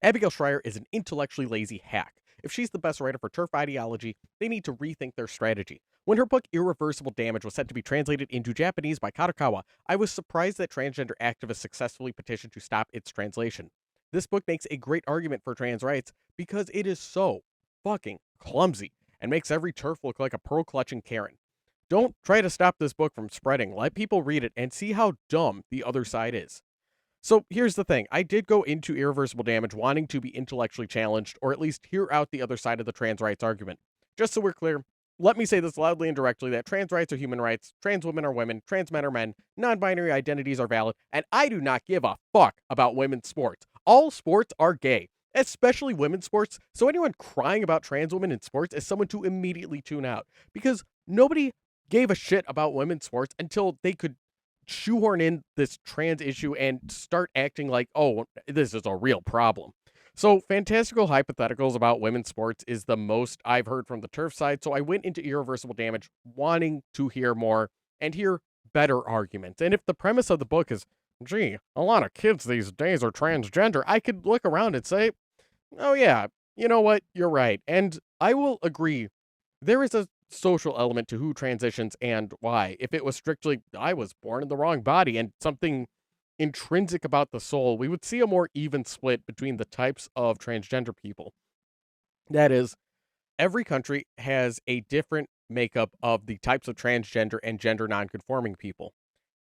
Abigail Schreier is an intellectually lazy hack. If she's the best writer for turf ideology, they need to rethink their strategy. When her book Irreversible Damage was set to be translated into Japanese by Kadokawa, I was surprised that transgender activists successfully petitioned to stop its translation. This book makes a great argument for trans rights because it is so fucking clumsy and makes every turf look like a pearl clutching Karen. Don't try to stop this book from spreading. Let people read it and see how dumb the other side is. So here's the thing. I did go into Irreversible Damage wanting to be intellectually challenged, or at least hear out the other side of the trans rights argument. Just so we're clear, let me say this loudly and directly that trans rights are human rights, trans women are women, trans men are men, non-binary identities are valid, and I do not give a fuck about women's sports. All sports are gay, especially women's sports, so anyone crying about trans women in sports is someone to immediately tune out, because nobody gave a shit about women's sports until they could shoehorn in this trans issue and start acting like, oh, this is a real problem. So, fantastical hypotheticals about women's sports is the most I've heard from the turf side. So, I went into Irreversible Damage wanting to hear more and hear better arguments. And if the premise of the book is, gee, a lot of kids these days are transgender, I could look around and say, oh, yeah, you know what? You're right. And I will agree. There is a social element to who transitions and why. If it was strictly, I was born in the wrong body and something intrinsic about the soul, we would see a more even split between the types of transgender people. That is, every country has a different makeup of the types of transgender and gender nonconforming people.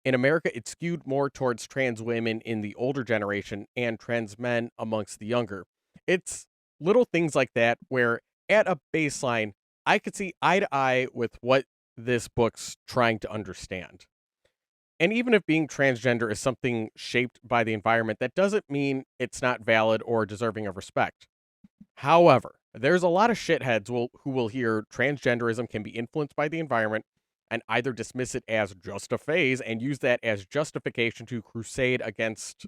In America, it's skewed more towards trans women in the older generation and trans men amongst the younger. It's little things like that where, at a baseline, I could see eye to eye with what this book's trying to understand. And even if being transgender is something shaped by the environment, that doesn't mean it's not valid or deserving of respect. However, there's a lot of shitheads who will hear transgenderism can be influenced by the environment and either dismiss it as just a phase and use that as justification to crusade against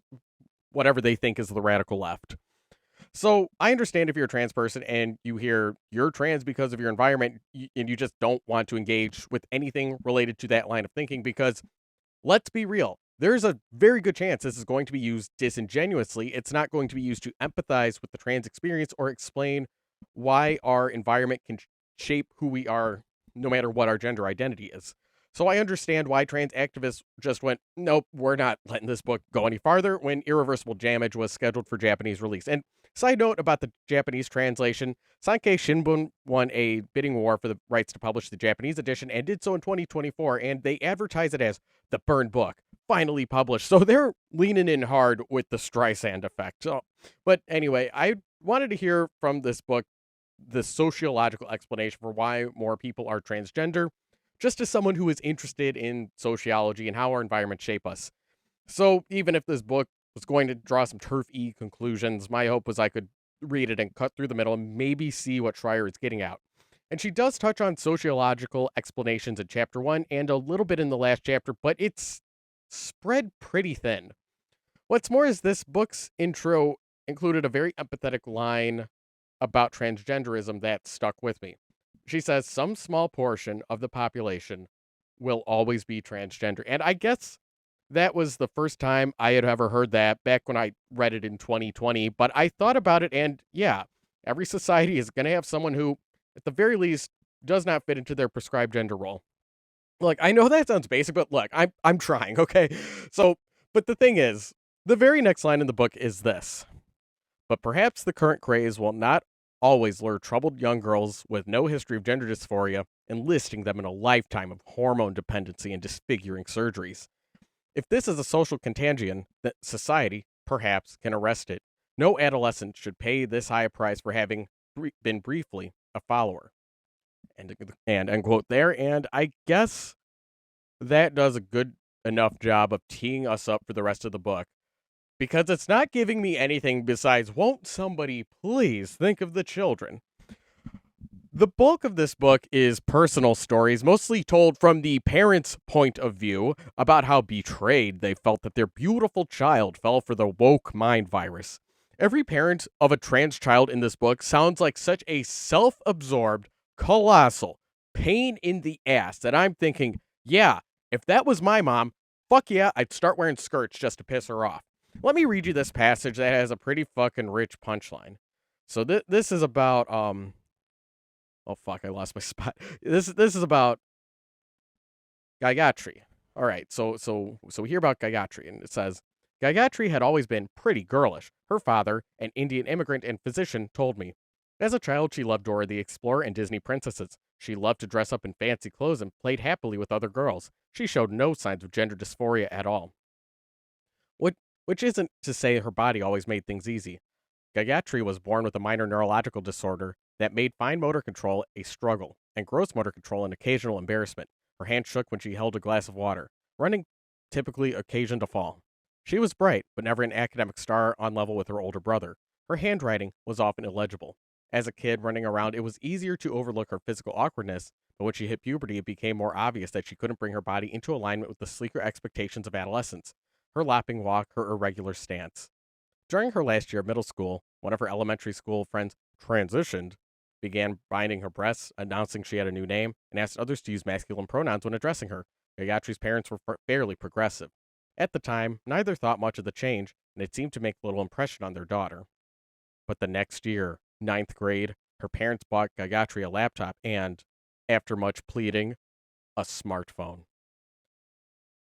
whatever they think is the radical left. So I understand if you're a trans person and you hear you're trans because of your environment and you just don't want to engage with anything related to that line of thinking because let's be real. There's a very good chance this is going to be used disingenuously. It's not going to be used to empathize with the trans experience or explain why our environment can shape who we are no matter what our gender identity is. So I understand why trans activists just went, nope, we're not letting this book go any farther when Irreversible Damage was scheduled for Japanese release. And side note about the Japanese translation, Sankei Shimbun won a bidding war for the rights to publish the Japanese edition and did so in 2024, and they advertise it as the burned book, finally published. So they're leaning in hard with the Streisand effect. So, but anyway, I wanted to hear from this book the sociological explanation for why more people are transgender, just as someone who is interested in sociology and how our environment shape us. So even if this book was going to draw some turf-y conclusions, my hope was I could read it and cut through the middle and maybe see what Schreier is getting at. And she does touch on sociological explanations in chapter 1 and a little bit in the last chapter, but it's spread pretty thin. What's more is this book's intro included a very empathetic line about transgenderism that stuck with me. She says some small portion of the population will always be transgender. And I guess that was the first time I had ever heard that back when I read it in 2020. But I thought about it, and yeah, every society is going to have someone who, at the very least, does not fit into their prescribed gender role. Look, I know that sounds basic, but look, I'm trying, okay? So, but the thing is, the very next line in the book is this. But perhaps the current craze will not always lure troubled young girls with no history of gender dysphoria, enlisting them in a lifetime of hormone dependency and disfiguring surgeries. If this is a social contagion, that society, perhaps, can arrest it. No adolescent should pay this high a price for having been briefly a follower. And end quote there. And I guess that does a good enough job of teeing us up for the rest of the book. Because it's not giving me anything besides, won't somebody please think of the children? The bulk of this book is personal stories, mostly told from the parents' point of view about how betrayed they felt that their beautiful child fell for the woke mind virus. Every parent of a trans child in this book sounds like such a self-absorbed, colossal pain in the ass that I'm thinking, yeah, if that was my mom, fuck yeah, I'd start wearing skirts just to piss her off. Let me read you this passage that has a pretty fucking rich punchline. So this is about oh fuck, I lost my spot. This is about Gayatri. All right, so we hear about Gayatri, and it says Gayatri had always been pretty girlish. Her father, an Indian immigrant and physician, told me. As a child, she loved Dora the Explorer and Disney princesses. She loved to dress up in fancy clothes and played happily with other girls. She showed no signs of gender dysphoria at all. What, which isn't to say her body always made things easy. Gayatri was born with a minor neurological disorder that made fine motor control a struggle and gross motor control an occasional embarrassment. Her hand shook when she held a glass of water. Running typically occasioned a fall. She was bright, but never an academic star on level with her older brother. Her handwriting was often illegible. As a kid running around, it was easier to overlook her physical awkwardness, but when she hit puberty, it became more obvious that she couldn't bring her body into alignment with the sleeker expectations of adolescence. Her lapping walk, her irregular stance. During her last year of middle school, one of her elementary school friends transitioned, began binding her breasts, announcing she had a new name, and asked others to use masculine pronouns when addressing her. Gayatri's parents were fairly progressive. At the time, neither thought much of the change, and it seemed to make little impression on their daughter. But the next year, ninth grade, her parents bought Gayatri a laptop and, after much pleading, a smartphone.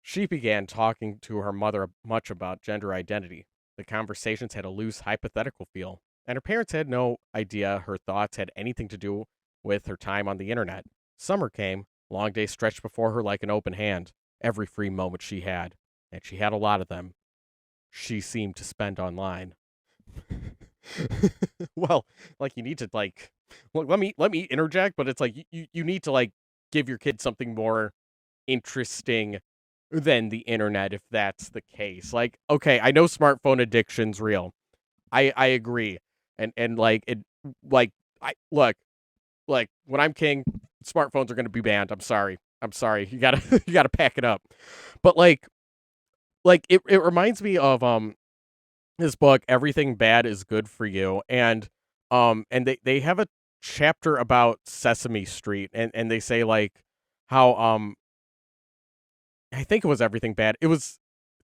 She began talking to her mother much about gender identity. The conversations had a loose, hypothetical feel, and her parents had no idea her thoughts had anything to do with her time on the internet. Summer came, long days stretched before her like an open hand, every free moment she had, and she had a lot of them, she seemed to spend online. Well, like you need to like look, let me interject, but it's like you need to like give your kid something more interesting than the internet if that's the case. Like, okay, I know smartphone addiction's real. I agree. And like it like I look, when I'm king, smartphones are gonna be banned. I'm sorry. I'm sorry. You gotta you gotta pack it up. But it reminds me of this book, Everything Bad is Good for You. And they have a chapter about Sesame Street and they say like how I think it was everything bad. It was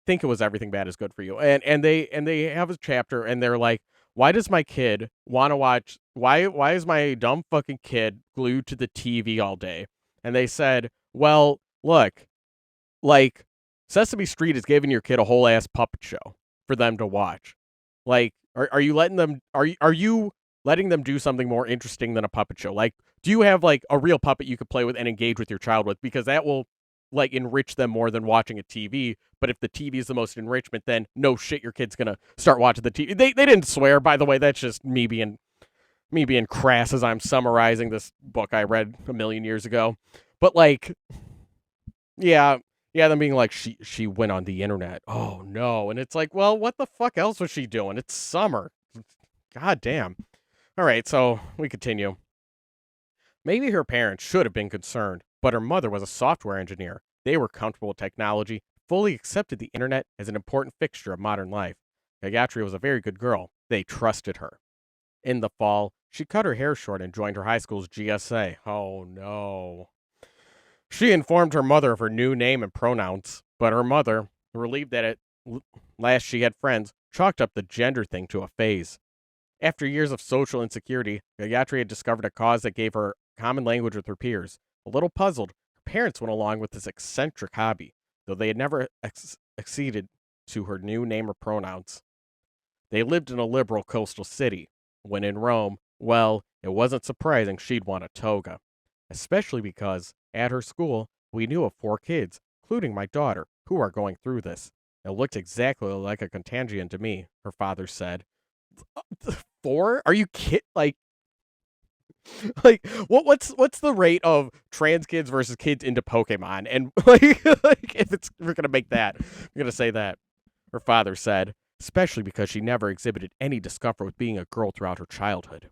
think it was everything bad is good for you. And they have a chapter and they're like, why does my kid want to watch why is my dumb fucking kid glued to the TV all day? And they said, well, look, like Sesame Street is giving your kid a whole ass puppet show for them to watch. Like, are you letting them are you letting them do something more interesting than a puppet show? Like, do you have like a real puppet you could play with and engage with your child with? Because that will like enrich them more than watching a TV. But if the TV is the most enrichment, then no shit, your kid's gonna start watching the TV. They didn't swear, by the way. That's just me being crass as I'm summarizing this book I read a million years ago. But like, yeah, yeah, them being like she went on the internet. Oh no, and it's like, well, what the fuck else was she doing? It's summer. God damn. All right, so we continue. Maybe her parents should have been concerned, but her mother was a software engineer. They were comfortable with technology, fully accepted the internet as an important fixture of modern life. Gayatri was a very good girl. They trusted her. In the fall, she cut her hair short and joined her high school's GSA. Oh no. She informed her mother of her new name and pronouns, but her mother, relieved that at last she had friends, chalked up the gender thing to a phase. After years of social insecurity, Gayatri had discovered a cause that gave her common language with her peers. A little puzzled, her parents went along with this eccentric hobby, though they had never acceded to her new name or pronouns. They lived in a liberal coastal city. When in Rome, well, it wasn't surprising she'd want a toga. Especially because, at her school, we knew of 4 kids, including my daughter, who are going through this. It looked exactly like a contagion to me, her father said. 4? Are you kid like what's the rate of trans kids versus kids into Pokemon? And like if we're gonna make that, we're gonna say that. Her father said, especially because she never exhibited any discomfort with being a girl throughout her childhood.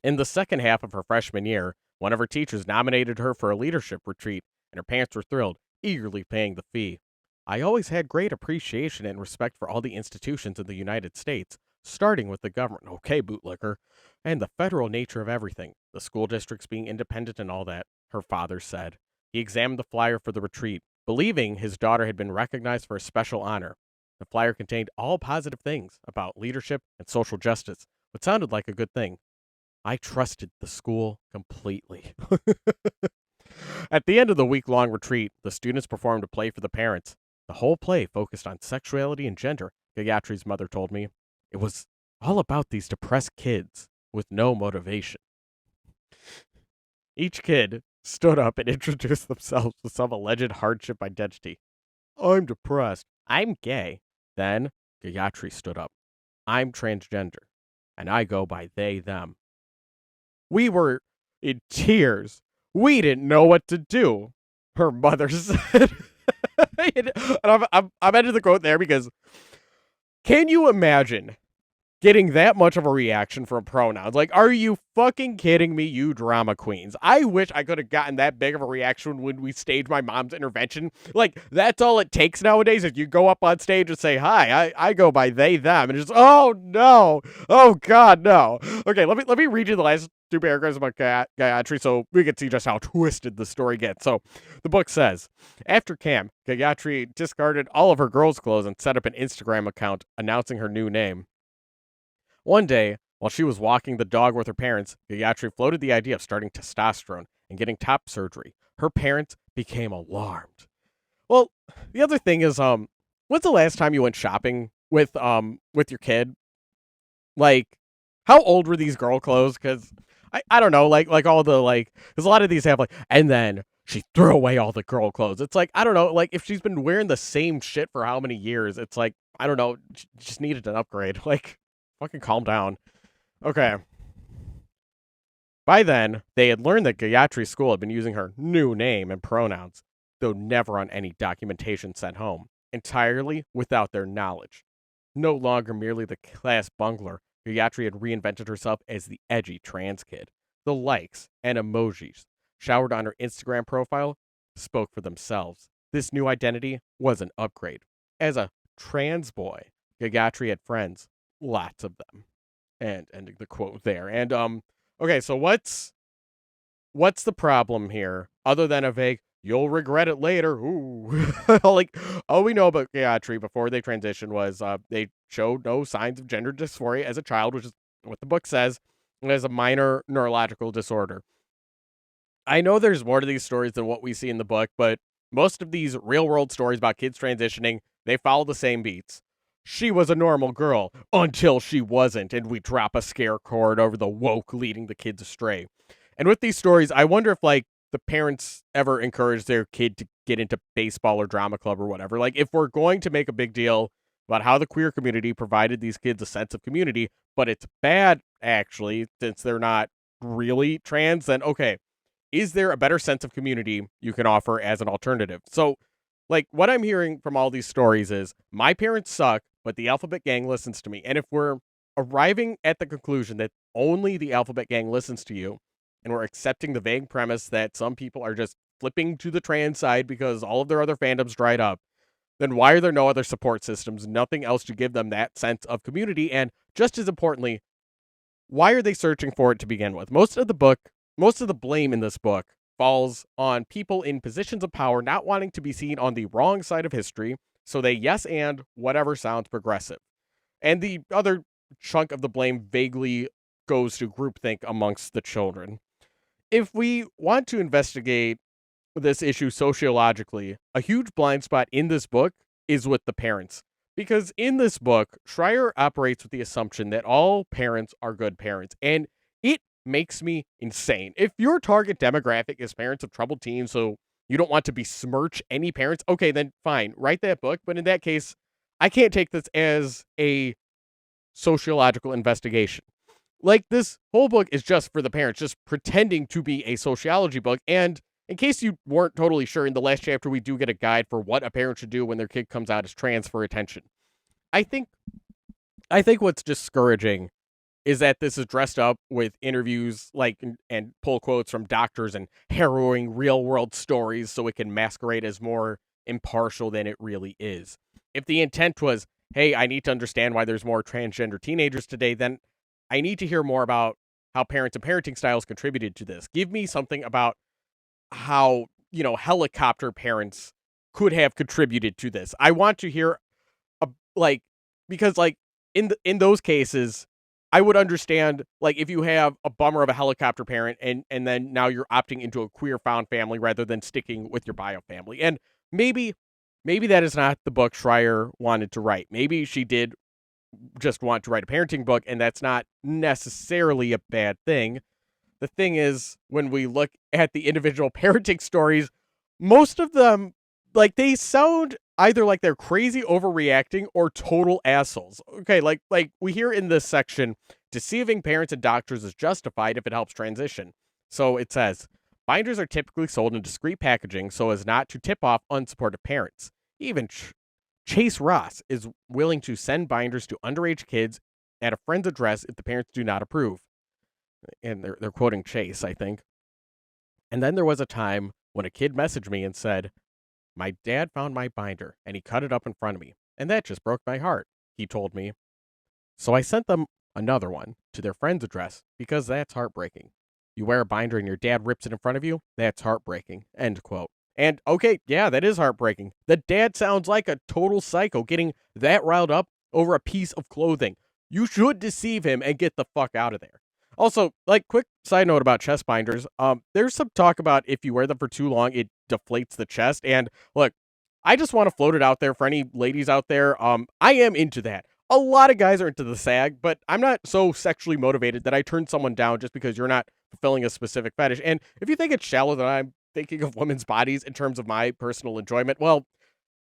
In the second half of her freshman year, one of her teachers nominated her for a leadership retreat, and her parents were thrilled, eagerly paying the fee. I always had great appreciation and respect for all the institutions in the United States, starting with the government, okay, bootlicker, and the federal nature of everything, the school districts being independent and all that, her father said. He examined the flyer for the retreat, believing his daughter had been recognized for a special honor. The flyer contained all positive things about leadership and social justice, what sounded like a good thing. I trusted the school completely. At the end of the week-long retreat, the students performed a play for the parents. The whole play focused on sexuality and gender, Gayatri's mother told me. It was all about these depressed kids with no motivation. Each kid stood up and introduced themselves with some alleged hardship identity. I'm depressed. I'm gay. Then Gayatri stood up. I'm transgender, and I go by they, them. We were in tears. We didn't know what to do, her mother said. And I'm ending the quote there because can you imagine getting that much of a reaction from pronouns? Like, are you fucking kidding me, you drama queens? I wish I could have gotten that big of a reaction when we staged my mom's intervention. Like, that's all it takes nowadays is you go up on stage and say, hi, I go by they, them. And just, oh, no. Oh, God, no. Okay, let me read you the last two paragraphs about Gayatri so we can see just how twisted the story gets. So, the book says, after camp, Gayatri discarded all of her girls' clothes and set up an Instagram account announcing her new name. One day, while she was walking the dog with her parents, Gayatri floated the idea of starting testosterone and getting top surgery. Her parents became alarmed. Well, the other thing is, when's the last time you went shopping with your kid? Like, how old were these girl clothes? Because I don't know, like all the because a lot of these have and then she threw away all the girl clothes. It's like, I don't know, like if she's been wearing the same shit for how many years, it's like, I don't know, just needed an upgrade. Like, fucking calm down. Okay. By then, they had learned that Gayatri's school had been using her new name and pronouns, though never on any documentation sent home, entirely without their knowledge. No longer merely the class bungler, Gayatri had reinvented herself as the edgy trans kid. The likes and emojis showered on her Instagram profile spoke for themselves. This new identity was an upgrade. As a trans boy, Gayatri had friends. Lots of them. And ending the quote there. And okay, so what's the problem here other than a vague you'll regret it later? Ooh. Like, all we know about Gayatri before they transitioned was they showed no signs of gender dysphoria as a child, which is what the book says, and as a minor neurological disorder. I know there's more to these stories than what we see in the book, but most of these real world stories about kids transitioning, they follow the same beats. She was a normal girl until she wasn't, and we drop a scare chord over the woke leading the kids astray. And with these stories, I wonder if the parents ever encourage their kid to get into baseball or drama club or whatever. Like, if we're going to make a big deal about how the queer community provided these kids a sense of community, but it's bad actually since they're not really trans, then okay, is there a better sense of community you can offer as an alternative? So, like, what I'm hearing from all these stories is my parents suck, but the Alphabet Gang listens to me. And if we're arriving at the conclusion that only the Alphabet Gang listens to you, and we're accepting the vague premise that some people are just flipping to the trans side because all of their other fandoms dried up, then why are there no other support systems, nothing else to give them that sense of community? And just as importantly, why are they searching for it to begin with? Most of the blame in this book falls on people in positions of power not wanting to be seen on the wrong side of history, so they yes and whatever sounds progressive. And the other chunk of the blame vaguely goes to groupthink amongst the children. If we want to investigate this issue sociologically, a huge blind spot in this book is with the parents. Because in this book, Schreier operates with the assumption that all parents are good parents, and it makes me insane. If your target demographic is parents of troubled teens, so you don't want to besmirch any parents, okay, then fine, write that book. But in that case, I can't take this as a sociological investigation. Like, this whole book is just for the parents, just pretending to be a sociology book. And in case you weren't totally sure, in the last chapter, we do get a guide for what a parent should do when their kid comes out as trans for attention. I think what's discouraging is that this is dressed up with interviews and pull quotes from doctors and harrowing real world stories so it can masquerade as more impartial than it really is. If the intent was, hey, I need to understand why there's more transgender teenagers today, then I need to hear more about how parents and parenting styles contributed to this. Give me something about how, helicopter parents could have contributed to this. I want to hear like, because, like, in those cases, I would understand, like, if you have a bummer of a helicopter parent and then now you're opting into a queer found family rather than sticking with your bio family. And maybe that is not the book Schreier wanted to write. Maybe she did just want to write a parenting book, and that's not necessarily a bad thing. The thing is, when we look at the individual parenting stories, most of them, like, they sound either like they're crazy overreacting or total assholes. Okay, like we hear in this section, deceiving parents and doctors is justified if it helps transition. So it says, binders are typically sold in discreet packaging so as not to tip off unsupportive parents. Even Chase Ross is willing to send binders to underage kids at a friend's address if the parents do not approve. And they're quoting Chase, I think. And then there was a time when a kid messaged me and said, my dad found my binder and he cut it up in front of me, and that just broke my heart, he told me. So I sent them another one to their friend's address because that's heartbreaking. You wear a binder and your dad rips it in front of you? That's heartbreaking. End quote. And okay, yeah, that is heartbreaking. The dad sounds like a total psycho getting that riled up over a piece of clothing. You should deceive him and get the fuck out of there. Also, like, quick side note about chest binders. There's some talk about if you wear them for too long, it deflates the chest. And look, I just want to float it out there for any ladies out there. I am into that. A lot of guys are into the sag, but I'm not so sexually motivated that I turn someone down just because you're not fulfilling a specific fetish. And if you think it's shallow that I'm thinking of women's bodies in terms of my personal enjoyment, well,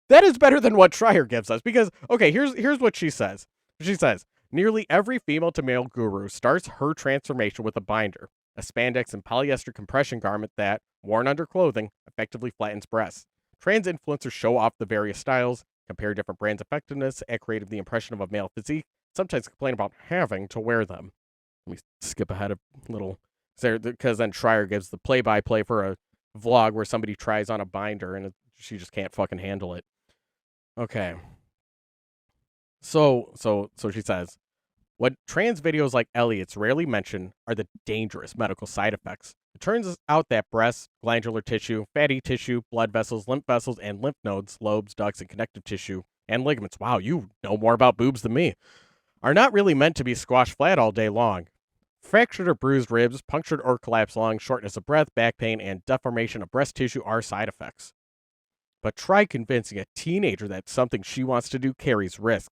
that is better than what Schreier gives us. Because, okay, here's what she says. She says, nearly every female to male guru starts her transformation with a binder, a spandex and polyester compression garment that, worn under clothing, effectively flattens breasts. Trans influencers show off the various styles, compare different brands' effectiveness, and create the impression of a male physique, sometimes complain about having to wear them. Let me skip ahead a little, because then Schreier gives the play-by-play for a vlog where somebody tries on a binder and she just can't fucking handle it. Okay. So she says, what trans videos like Elliot's rarely mention are the dangerous medical side effects. It turns out that breasts, glandular tissue, fatty tissue, blood vessels, and lymph nodes, lobes, ducts, and connective tissue, and ligaments, wow, you know more about boobs than me, are not really meant to be squashed flat all day long. Fractured or bruised ribs, punctured or collapsed lungs, shortness of breath, back pain, and deformation of breast tissue are side effects. But try convincing a teenager that something she wants to do carries risk.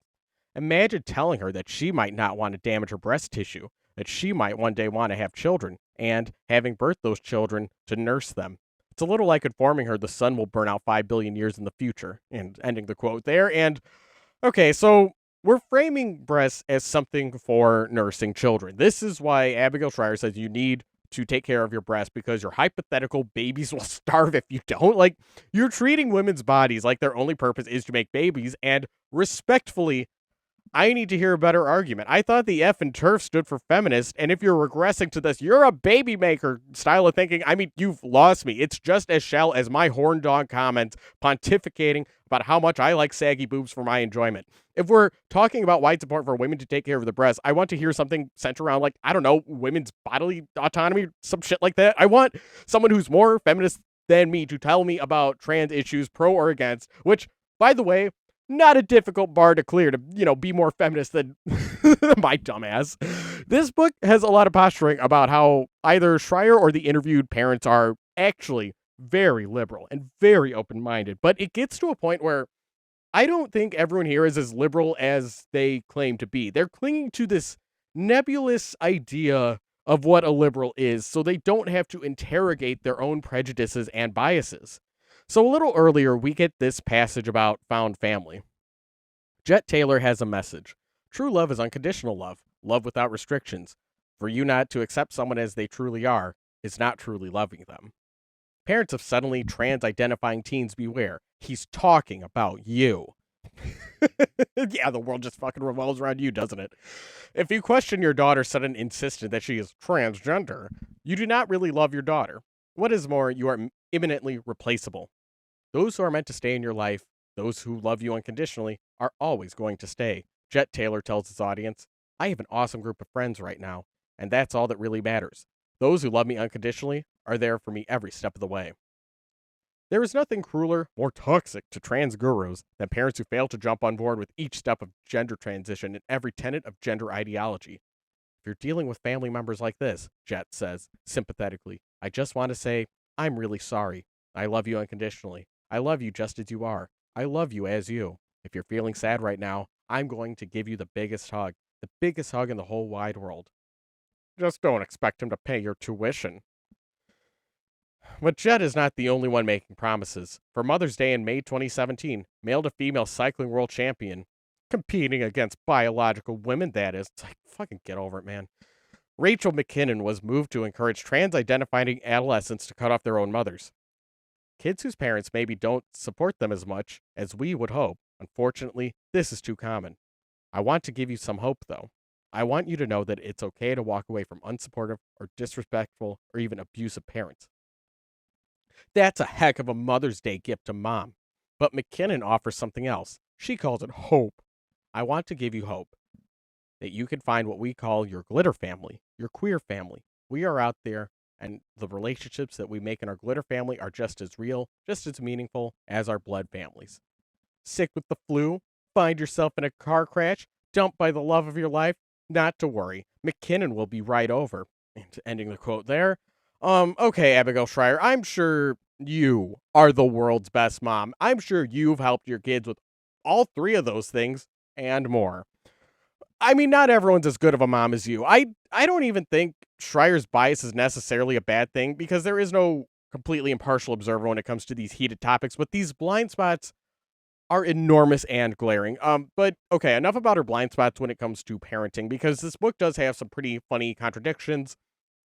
Imagine telling her that she might not want to damage her breast tissue, that she might one day want to have children, and, having birthed those children, to nurse them. It's a little like informing her the sun will burn out 5 billion years in the future, and ending the quote there. And, okay, so we're framing breasts as something for nursing children. This is why Abigail Schreier says you need to take care of your breast, because your hypothetical babies will starve if you don't. Like, you're treating women's bodies like their only purpose is to make babies, and respectfully, I need to hear a better argument. I thought the F in TERF stood for feminist, and if you're regressing to this, you're a baby maker style of thinking, I mean, you've lost me. It's just as shallow as my horn dog comments pontificating about how much I like saggy boobs for my enjoyment. If we're talking about why it's important for women to take care of their breasts, I want to hear something centered around, like, I don't know, women's bodily autonomy, some shit like that. I want someone who's more feminist than me to tell me about trans issues, pro or against, which, by the way, not a difficult bar to clear to, be more feminist than my dumbass. This book has a lot of posturing about how either Schreier or the interviewed parents are actually very liberal and very open-minded. But it gets to a point where I don't think everyone here is as liberal as they claim to be. They're clinging to this nebulous idea of what a liberal is so they don't have to interrogate their own prejudices and biases. So a little earlier, we get this passage about found family. Jet Taylor has a message. True love is unconditional love, love without restrictions. For you not to accept someone as they truly are is not truly loving them. Parents of suddenly trans-identifying teens, beware. He's talking about you. Yeah, the world just fucking revolves around you, doesn't it? If you question your daughter's sudden insistence that she is transgender, you do not really love your daughter. What is more, you are imminently replaceable. Those who are meant to stay in your life, those who love you unconditionally, are always going to stay. Jet Taylor tells his audience, I have an awesome group of friends right now, and that's all that really matters. Those who love me unconditionally are there for me every step of the way. There is nothing crueler, more toxic to trans gurus than parents who fail to jump on board with each step of gender transition and every tenet of gender ideology. If you're dealing with family members like this, Jet says, sympathetically, I just want to say, I'm really sorry. I love you unconditionally. I love you just as you are. I love you as you. If you're feeling sad right now, I'm going to give you the biggest hug in the whole wide world. Just don't expect him to pay your tuition. But Jet is not the only one making promises. For Mother's Day in May 2017, male to female cycling world champion, competing against biological women, that is. It's like, fucking get over it, man. Rachel McKinnon was moved to encourage trans-identifying adolescents to cut off their own mothers. Kids whose parents maybe don't support them as much as we would hope. Unfortunately, this is too common. I want to give you some hope, though. I want you to know that it's okay to walk away from unsupportive or disrespectful or even abusive parents. That's a heck of a Mother's Day gift to mom. But McKinnon offers something else. She calls it hope. I want to give you hope that you can find what we call your glitter family, your queer family. We are out there, and the relationships that we make in our glitter family are just as real, just as meaningful as our blood families. Sick with the flu? Find yourself in a car crash? Dumped by the love of your life? Not to worry. McKinnon will be right over. And ending the quote there. Okay, Abigail Schreier, I'm sure you are the world's best mom. I'm sure you've helped your kids with all three of those things and more. I mean, not everyone's as good of a mom as you. I don't even think Schreier's bias is necessarily a bad thing because there is no completely impartial observer when it comes to these heated topics, but these blind spots are enormous and glaring. But okay, enough about her blind spots when it comes to parenting because this book does have some pretty funny contradictions,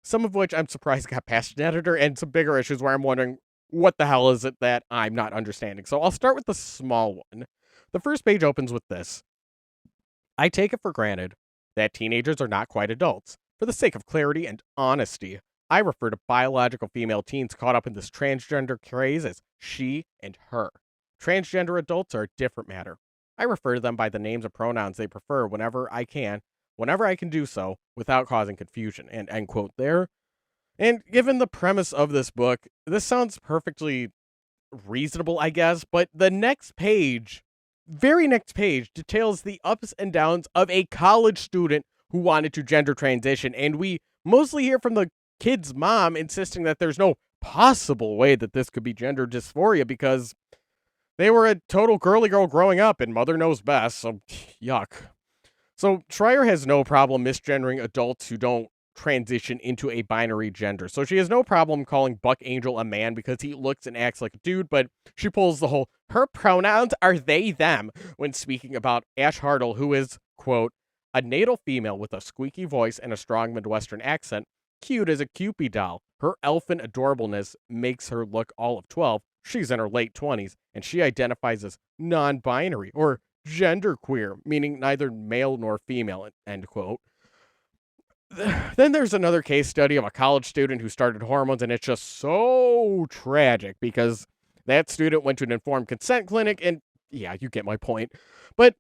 some of which I'm surprised got past an editor, and some bigger issues where I'm wondering what the hell is it that I'm not understanding. So I'll start with the small one. The first page opens with this. I take it for granted that teenagers are not quite adults. For the sake of clarity and honesty, I refer to biological female teens caught up in this transgender craze as she and her. Transgender adults are a different matter. I refer to them by the names and pronouns they prefer whenever I can do so without causing confusion. And end quote there. And given the premise of this book, this sounds perfectly reasonable, I guess, but the next page, very next page, details the ups and downs of a college student who wanted to gender transition, and we mostly hear from the kid's mom insisting that there's no possible way that this could be gender dysphoria because they were a total girly girl growing up and mother knows best, so yuck. So Schreier has no problem misgendering adults who don't transition into a binary gender. So she has no problem calling Buck Angel a man because he looks and acts like a dude, but she pulls the whole, her pronouns are they, them, when speaking about Ash Hartle, who is, quote, a natal female with a squeaky voice and a strong Midwestern accent, cute as a Cupid doll. Her elfin adorableness makes her look all of 12. She's in her late 20s, and she identifies as non-binary, or genderqueer, meaning neither male nor female, end quote. Then there's another case study of a college student who started hormones, and it's just so tragic because that student went to an informed consent clinic, and yeah, you get my point. But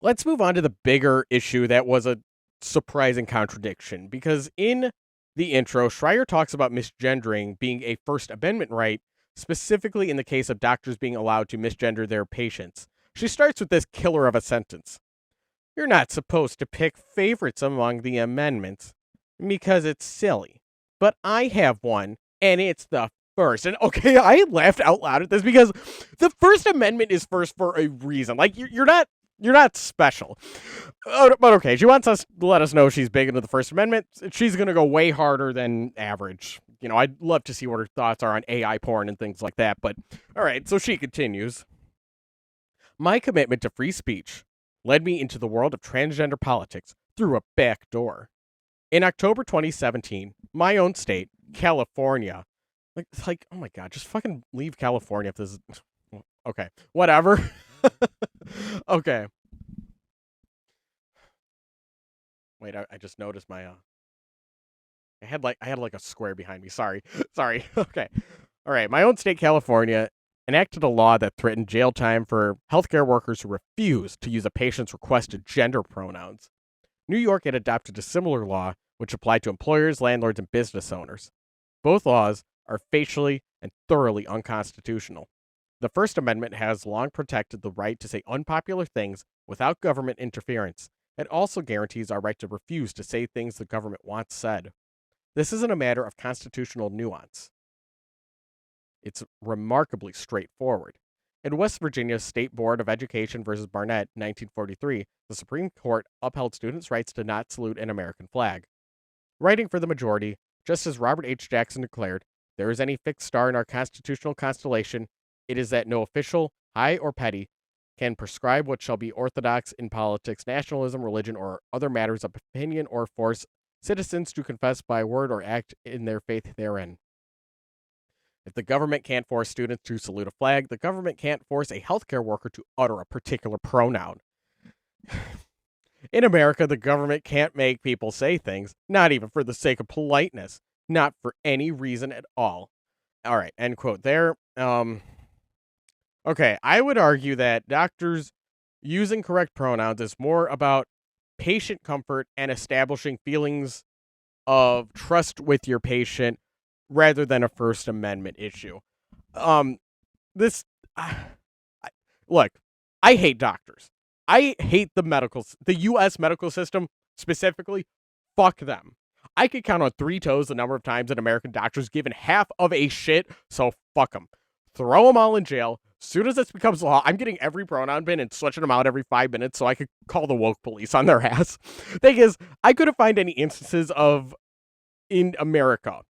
let's move on to the bigger issue that was a surprising contradiction, because in the intro, Schreier talks about misgendering being a First Amendment right, specifically in the case of doctors being allowed to misgender their patients. She starts with this killer of a sentence. You're not supposed to pick favorites among the amendments because it's silly. But I have one, and it's the first. And okay, I laughed out loud at this because the First Amendment is first for a reason. Like, you're not special. But okay, she wants us to let us know she's big into the First Amendment. She's going to go way harder than average. You know, I'd love to see what her thoughts are on AI porn and things like that. But all right, so she continues. My commitment to free speech led me into the world of transgender politics through a back door. In October 2017, my own state, California, like, oh my God, just fucking leave California if this is, okay, whatever. Okay. Wait, I just noticed my, I had like a square behind me. Sorry. Okay. All right. My own state, California, enacted a law that threatened jail time for healthcare workers who refused to use a patient's requested gender pronouns. New York had adopted a similar law, which applied to employers, landlords, and business owners. Both laws are facially and thoroughly unconstitutional. The First Amendment has long protected the right to say unpopular things without government interference. It also guarantees our right to refuse to say things the government wants said. This isn't a matter of constitutional nuance. It's remarkably straightforward. In West Virginia's State Board of Education versus Barnett, 1943, the Supreme Court upheld students' rights to not salute an American flag. Writing for the majority, Justice Robert H. Jackson declared, "There is any fixed star in our constitutional constellation, it is that no official, high or petty, can prescribe what shall be orthodox in politics, nationalism, religion, or other matters of opinion or force citizens to confess by word or act in their faith therein. If the government can't force students to salute a flag, the government can't force a healthcare worker to utter a particular pronoun." In America, the government can't make people say things, not even for the sake of politeness, not for any reason at all. All right, end quote there. Okay, I would argue that doctors using correct pronouns is more about patient comfort and establishing feelings of trust with your patient rather than a First Amendment issue. This, look, I hate doctors. I hate the U.S. medical system specifically. Fuck them. I could count on 3 toes the number of times an American doctor's given half of a shit, so fuck them. Throw them all in jail. Soon as this becomes law, I'm getting every pronoun bin and switching them out every 5 minutes so I could call the woke police on their ass. Thing is, I couldn't find any instances in America,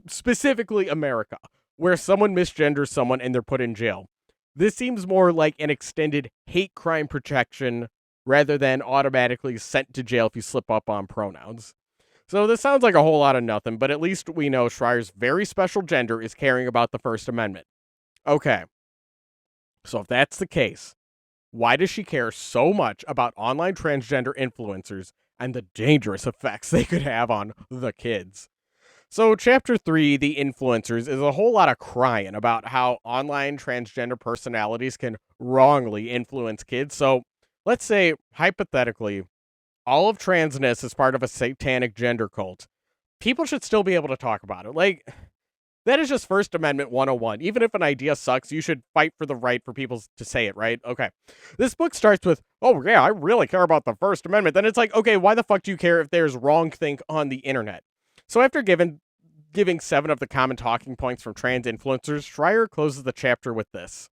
specifically America, where someone misgenders someone and they're put in jail. This seems more like an extended hate crime protection rather than automatically sent to jail if you slip up on pronouns. So this sounds like a whole lot of nothing, but at least we know Schreier's very special gender is caring about the First Amendment. Okay, so if that's the case, why does she care so much about online transgender influencers and the dangerous effects they could have on the kids? So chapter 3, The Influencers, is a whole lot of crying about how online transgender personalities can wrongly influence kids. So let's say, hypothetically, all of transness is part of a satanic gender cult. People should still be able to talk about it. Like, that is just First Amendment 101. Even if an idea sucks, you should fight for the right for people to say it, right? Okay. This book starts with, oh yeah, I really care about the First Amendment. Then it's like, okay, why the fuck do you care if there's wrongthink on the internet? So after giving 7 of the common talking points from trans influencers, Schreier closes the chapter with this.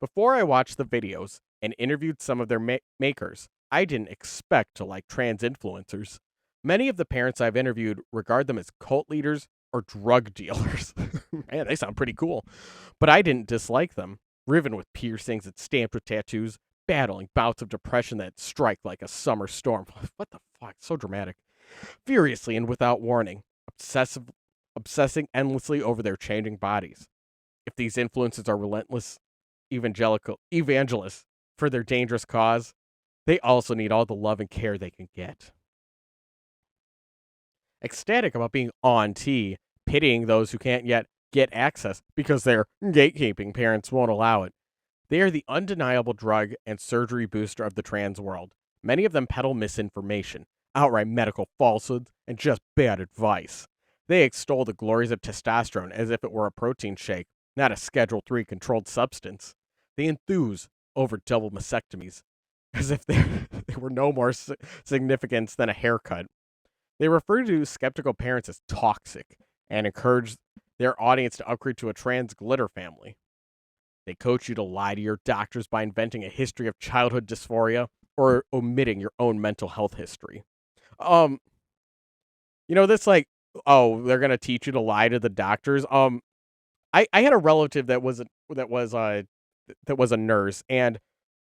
Before I watched the videos and interviewed some of their makers, I didn't expect to like trans influencers. Many of the parents I've interviewed regard them as cult leaders or drug dealers. Man, they sound pretty cool. But I didn't dislike them. Riven with piercings and stamped with tattoos, battling bouts of depression that strike like a summer storm. What the fuck? So dramatic. Furiously and without warning, obsessing endlessly over their changing bodies. If these influences are relentless evangelists for their dangerous cause, they also need all the love and care they can get. Ecstatic about being on T, pitying those who can't yet get access because their gatekeeping parents won't allow it. They are the undeniable drug and surgery booster of the trans world. Many of them peddle misinformation, outright medical falsehoods, and just bad advice. They extol the glories of testosterone as if it were a protein shake, not a Schedule III controlled substance. They enthuse over double mastectomies, as if they were no more significance than a haircut. They refer to skeptical parents as toxic and encourage their audience to upgrade to a trans glitter family. They coach you to lie to your doctors by inventing a history of childhood dysphoria or omitting your own mental health history. This like, oh, they're gonna teach you to lie to the doctors. I had a relative that was a nurse, and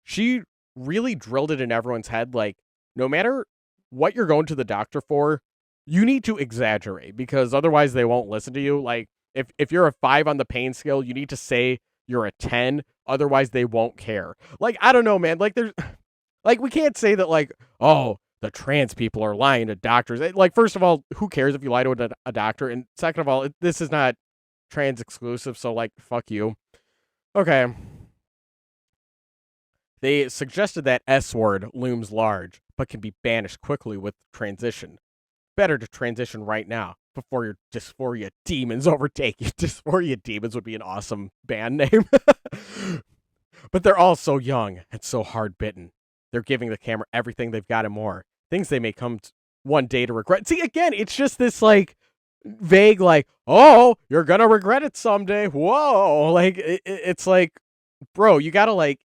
she really drilled it in everyone's head, like, no matter what you're going to the doctor for, you need to exaggerate because otherwise they won't listen to you. Like, if you're a 5 on the pain scale, you need to say you're a 10, otherwise they won't care. Like, I don't know, man. Like, there's, like, we can't say that, like, oh, the trans people are lying to doctors. Like, first of all, who cares if you lie to a doctor? And second of all, this is not trans exclusive, so, like, fuck you. Okay. They suggested that S word looms large, but can be banished quickly with transition. Better to transition right now, before your dysphoria demons overtake you. Dysphoria demons would be an awesome band name. But they're all so young and so hard-bitten. They're giving the camera everything they've got and more. Things they may come one day to regret. See, again, it's just this, like, vague, like, oh, you're gonna regret it someday. Whoa. Like, it's like, bro, you gotta, like,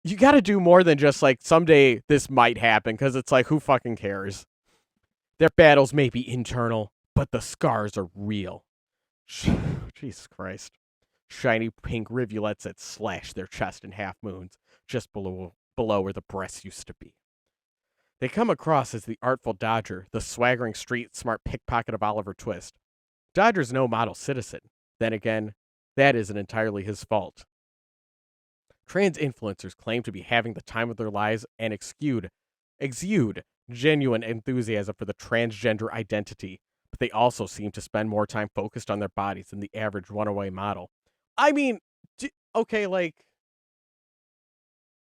you gotta do more than just, like, someday this might happen, because it's like, who fucking cares? Their battles may be internal, but the scars are real. Jesus Christ. Shiny pink rivulets that slash their chest in half moons, just below where the breasts used to be. They come across as the artful Dodger, the swaggering street smart pickpocket of Oliver Twist. Dodger's no model citizen. Then again, that isn't entirely his fault. Trans influencers claim to be having the time of their lives and exude genuine enthusiasm for the transgender identity, but they also seem to spend more time focused on their bodies than the average runaway model. I mean, okay, like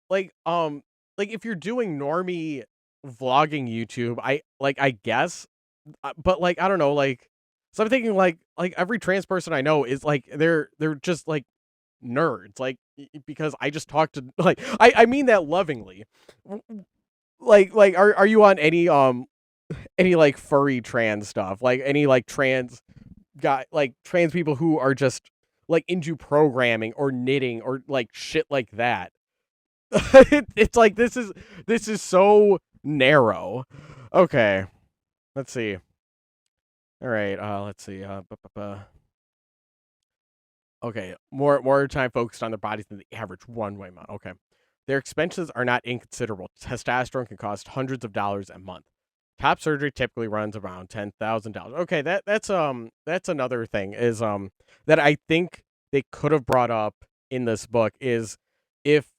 if you're doing normie vlogging YouTube, I guess, but like, I don't know, like, so I'm thinking like every trans person I know is like, they're just like nerds, like, because I just talk to, like, I mean that lovingly. Like, are you on any like furry trans stuff? Like any like trans guy, like trans people who are just like into programming or knitting or like shit like that? It's like, this is so narrow. Okay, let's see. All right, let's see. Okay, more time focused on their bodies than the average one-way model. Okay. Their expenses are not inconsiderable. Testosterone can cost hundreds of dollars a month. Top surgery typically runs around $10,000. Okay, that's another thing is that I think they could have brought up in this book is, if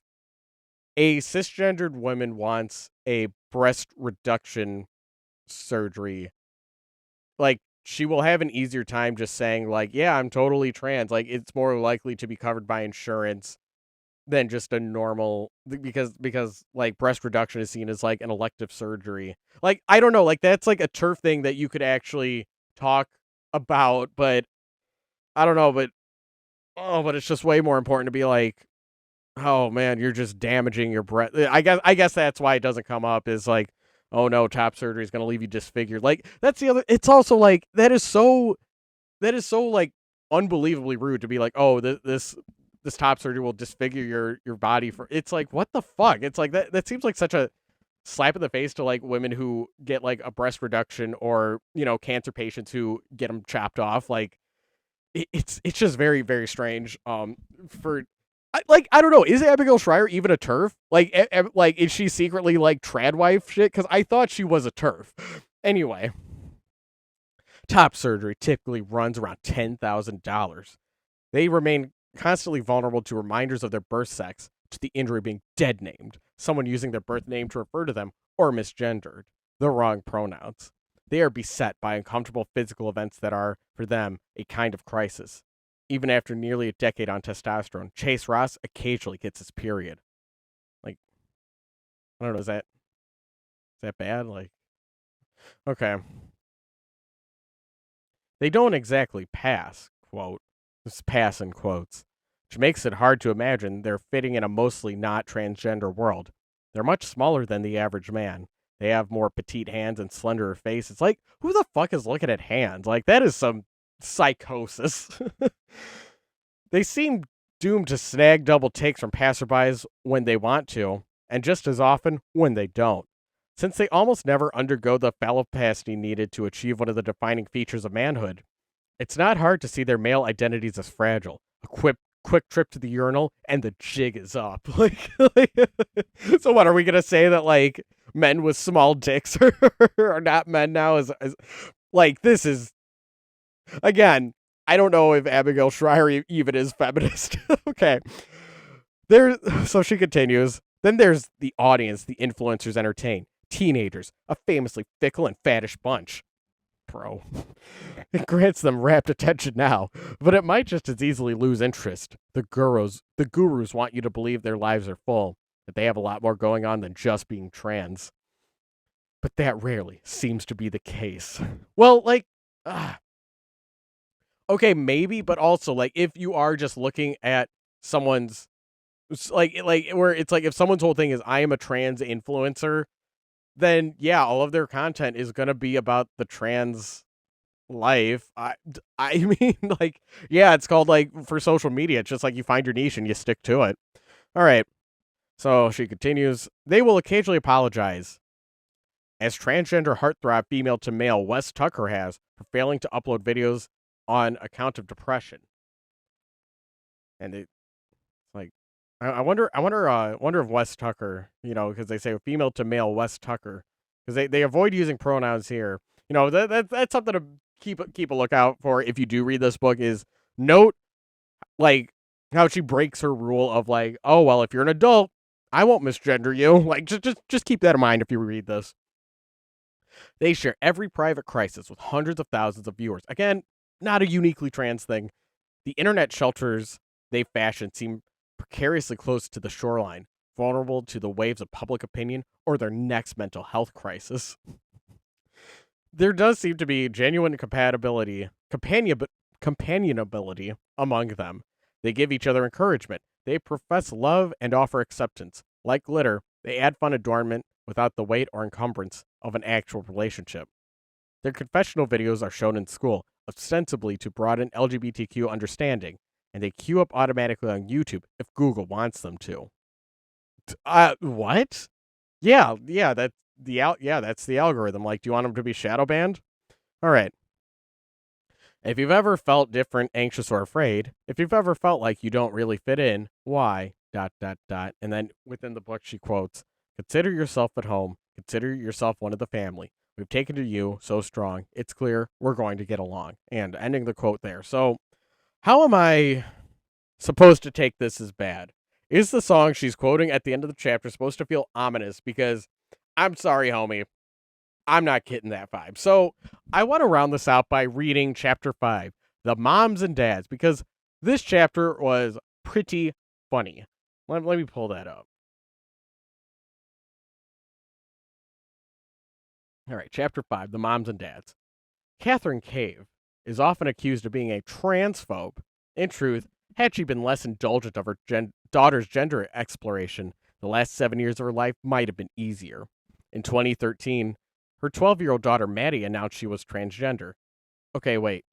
a cisgendered woman wants a breast reduction surgery, like, she will have an easier time just saying like, yeah, I'm totally trans. Like, it's more likely to be covered by insurance than just a normal, because like breast reduction is seen as like an elective surgery. Like, I don't know, like that's like a turf thing that you could actually talk about, but I don't know, but it's just way more important to be like, oh man, you're just damaging your breast. I guess that's why it doesn't come up, is like, oh no, top surgery is going to leave you disfigured. Like, that's the other, it's also like, that is so like unbelievably rude to be like, oh, this top surgery will disfigure your body for. It's like, what the fuck? It's like, that seems like such a slap in the face to like women who get like a breast reduction, or, you know, cancer patients who get them chopped off. Like, it's just very, very strange. For I don't know, is Abigail Schreier even a TERF? Like, like, is she secretly like trad wife shit? Because I thought she was a TERF. Anyway, top surgery typically runs around $10,000. They remain constantly vulnerable to reminders of their birth sex, to the injury being dead named, someone using their birth name to refer to them, or misgendered, the wrong pronouns. They are beset by uncomfortable physical events that are, for them, a kind of crisis. Even after nearly a decade on testosterone, Chase Ross occasionally gets his period. Like, I don't know, is that bad? Like, okay. They don't exactly pass, quote. This pass in quotes, which makes it hard to imagine they're fitting in a mostly not transgender world. They're much smaller than the average man. They have more petite hands and slenderer faces. Like, who the fuck is looking at hands? Like, that is some psychosis. They seem doomed to snag double takes from passerbys when they want to, and just as often when they don't. Since they almost never undergo the phalloplasty needed to achieve one of the defining features of manhood, it's not hard to see their male identities as fragile. A quick trip to the urinal, and the jig is up. So what, are we gonna say that like men with small dicks are not men now? Is like, this is, again, I don't know if Abigail Schreier even is feminist. Okay, so she continues. Then there's the audience the influencers entertain. Teenagers, a famously fickle and faddish bunch. Bro. It grants them rapt attention now, but it might just as easily lose interest. The gurus want you to believe their lives are full, that they have a lot more going on than just being trans. But that rarely seems to be the case. Well, like, uh, okay, maybe, but also like if you are just looking at someone's like where it's like if someone's whole thing is I am a trans influencer, then yeah, all of their content is gonna be about the trans life. I mean, like, yeah, it's called like for social media. It's just like you find your niche and you stick to it. All right. So she continues. They will occasionally apologize, as transgender heartthrob female to male Wes Tucker has for failing to upload videos on account of depression. And it's like, wonder if Wes Tucker, because they say female to male Wes Tucker, because they avoid using pronouns here. That's something to keep a lookout for if you do read this book. Is note like how she breaks her rule of like, oh well, if you're an adult, I won't misgender you. Like just keep that in mind if you read this. They share every private crisis with hundreds of thousands of viewers. Again, not a uniquely trans thing. The internet shelters they fashion seem precariously close to the shoreline, vulnerable to the waves of public opinion or their next mental health crisis. There does seem to be genuine companionability among them. They give each other encouragement. They profess love and offer acceptance. Like glitter, they add fun adornment without the weight or encumbrance of an actual relationship. Their confessional videos are shown in school, ostensibly to broaden LGBTQ understanding, and they queue up automatically on YouTube if Google wants them to. What? Yeah, that's the algorithm. Like, do you want them to be shadow banned? All right. If you've ever felt different, anxious, or afraid, if you've ever felt like you don't really fit in, why? ... And then within the book, she quotes, "Consider yourself at home. Consider yourself one of the family. We've taken to you so strong. It's clear we're going to get along." And ending the quote there. So, how am I supposed to take this as bad? Is the song she's quoting at the end of the chapter supposed to feel ominous? Because I'm sorry, homie, I'm not getting that vibe. So I want to round this out by reading chapter 5, The Moms and Dads, because this chapter was pretty funny. Let me pull that up. All right, chapter 5, The Moms and Dads. Catherine Cave is often accused of being a transphobe. In truth, had she been less indulgent of her daughter's gender exploration, the last 7 years of her life might have been easier. In 2013, her 12-year-old daughter Maddie announced she was transgender. Okay, wait.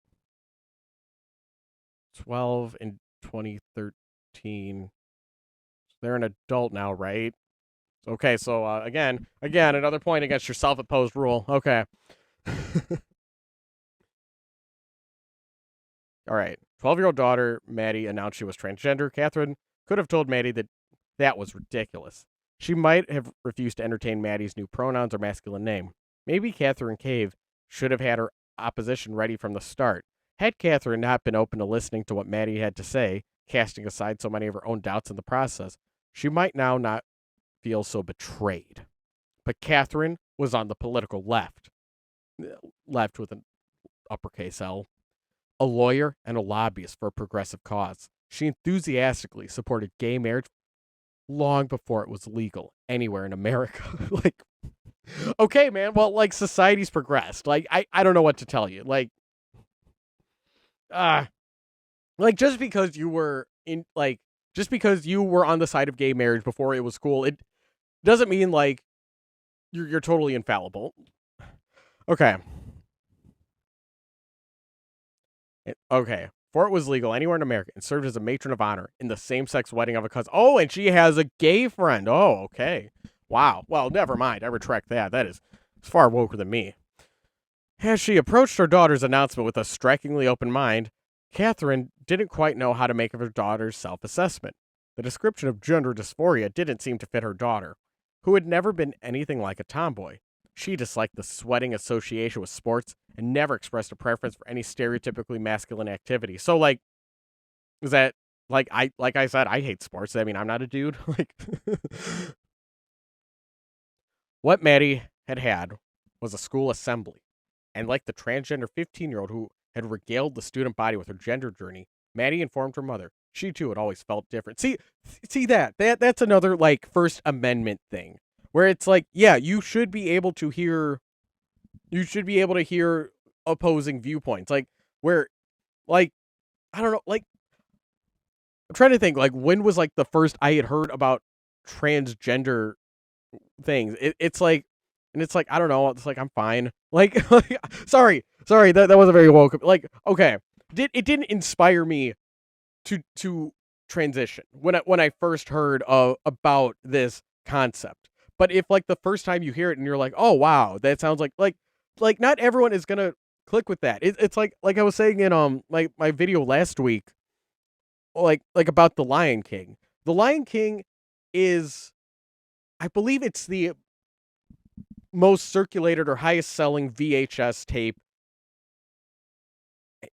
12 in 2013. They're an adult now, right? Okay, so again, another point against your self-imposed rule. Okay. All right. 12-year-old daughter Maddie announced she was transgender. Catherine could have told Maddie that was ridiculous. She might have refused to entertain Maddie's new pronouns or masculine name. Maybe Catherine Cave should have had her opposition ready from the start. Had Catherine not been open to listening to what Maddie had to say, casting aside so many of her own doubts in the process, she might now not feel so betrayed. But Catherine was on the political left with an uppercase L, a lawyer and a lobbyist for a progressive cause. She enthusiastically supported gay marriage long before it was legal anywhere in America. Like, okay, man, well, like, society's progressed. Like, I don't know what to tell you. Like, just because you were on the side of gay marriage before it was cool, it doesn't mean, like, you're totally infallible. Okay. Okay. Before it was legal anywhere in America and served as a matron of honor in the same-sex wedding of a cousin. Oh, and she has a gay friend. Oh, okay. Wow. Well, never mind. I retract that. That is far woker than me. As she approached her daughter's announcement with a strikingly open mind, Catherine didn't quite know how to make of her daughter's self-assessment. The description of gender dysphoria didn't seem to fit her daughter, who had never been anything like a tomboy. She disliked the sweating association with sports and never expressed a preference for any stereotypically masculine activity. So, like, is that, like I said, I hate sports. I mean, I'm not a dude. Like, what Maddie had was a school assembly. And like the transgender 15-year-old who had regaled the student body with her gender journey, Maddie informed her mother she too had always felt different. See that's another, like, First Amendment thing where it's like, yeah, you should be able to hear opposing viewpoints. Like, where, like, I don't know, like, I'm trying to think, like, when was, like, the first I had heard about transgender things? It's like, and it's like, I don't know, it's like, I'm fine. Like sorry, that wasn't very welcome. Like, okay, it didn't inspire me to transition when I first heard about this concept. But if like the first time you hear it and you're like, oh wow, that sounds like not everyone is gonna click with that. It's like I was saying in my video last week, like about the Lion King. The Lion King is, I believe it's the most circulated or highest selling VHS tape.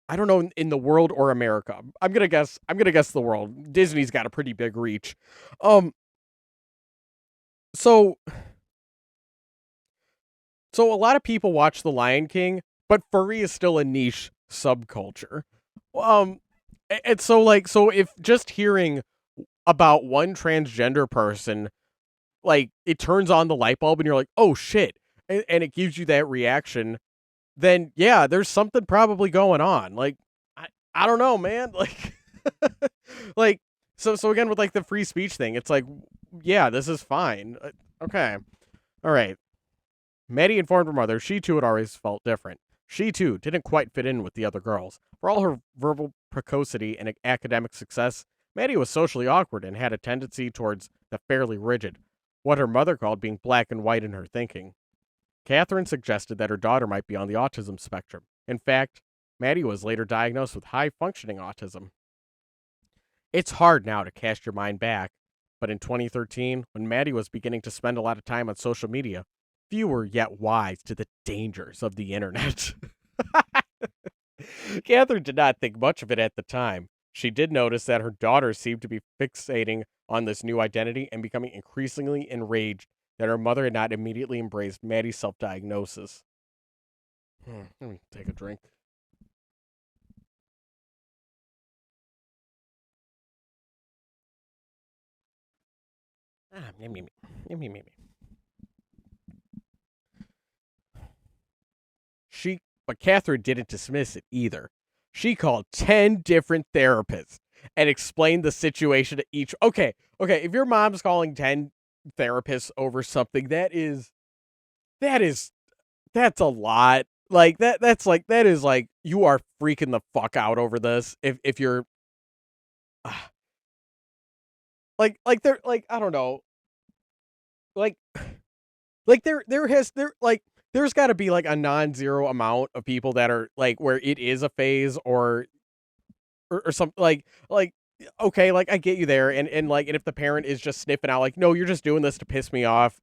I don't know in the world or America. I'm gonna guess the world. Disney's got a pretty big reach. Um so so a lot of people watch The Lion King, but furry is still a niche subculture. Um and so like so if just hearing about one transgender person, like it turns on the light bulb and you're like, "Oh shit." And it gives you that reaction, then yeah, there's something probably going on. Like I don't know, man. Like like so again with like the free speech thing, it's like yeah, this is fine. Okay. All right. Maddie informed her mother she too had always felt different. She too didn't quite fit in with the other girls. For all her verbal precocity and academic success, Maddie was socially awkward and had a tendency towards the fairly rigid, what her mother called being black and white in her thinking. Catherine suggested that her daughter might be on the autism spectrum. In fact, Maddie was later diagnosed with high functioning autism. It's hard now to cast your mind back, but in 2013, when Maddie was beginning to spend a lot of time on social media, few were yet wise to the dangers of the internet. Catherine did not think much of it at the time. She did notice that her daughter seemed to be fixating on this new identity and becoming increasingly enraged that her mother had not immediately embraced Maddie's self diagnosis. Let me take a drink. Me. She, but Catherine didn't dismiss it either. She called 10 different therapists and explained the situation to each. Okay, if your mom's calling 10 therapists over something, that is, that's a lot. Like that is like, you are freaking the fuck out over this. If you're, uh, like, they're, like, I don't know, like, like there's got to be like a non-zero amount of people that are like where it is a phase or something like okay, like I get you there, and like, and if the parent is just sniffing out like, no, you're just doing this to piss me off,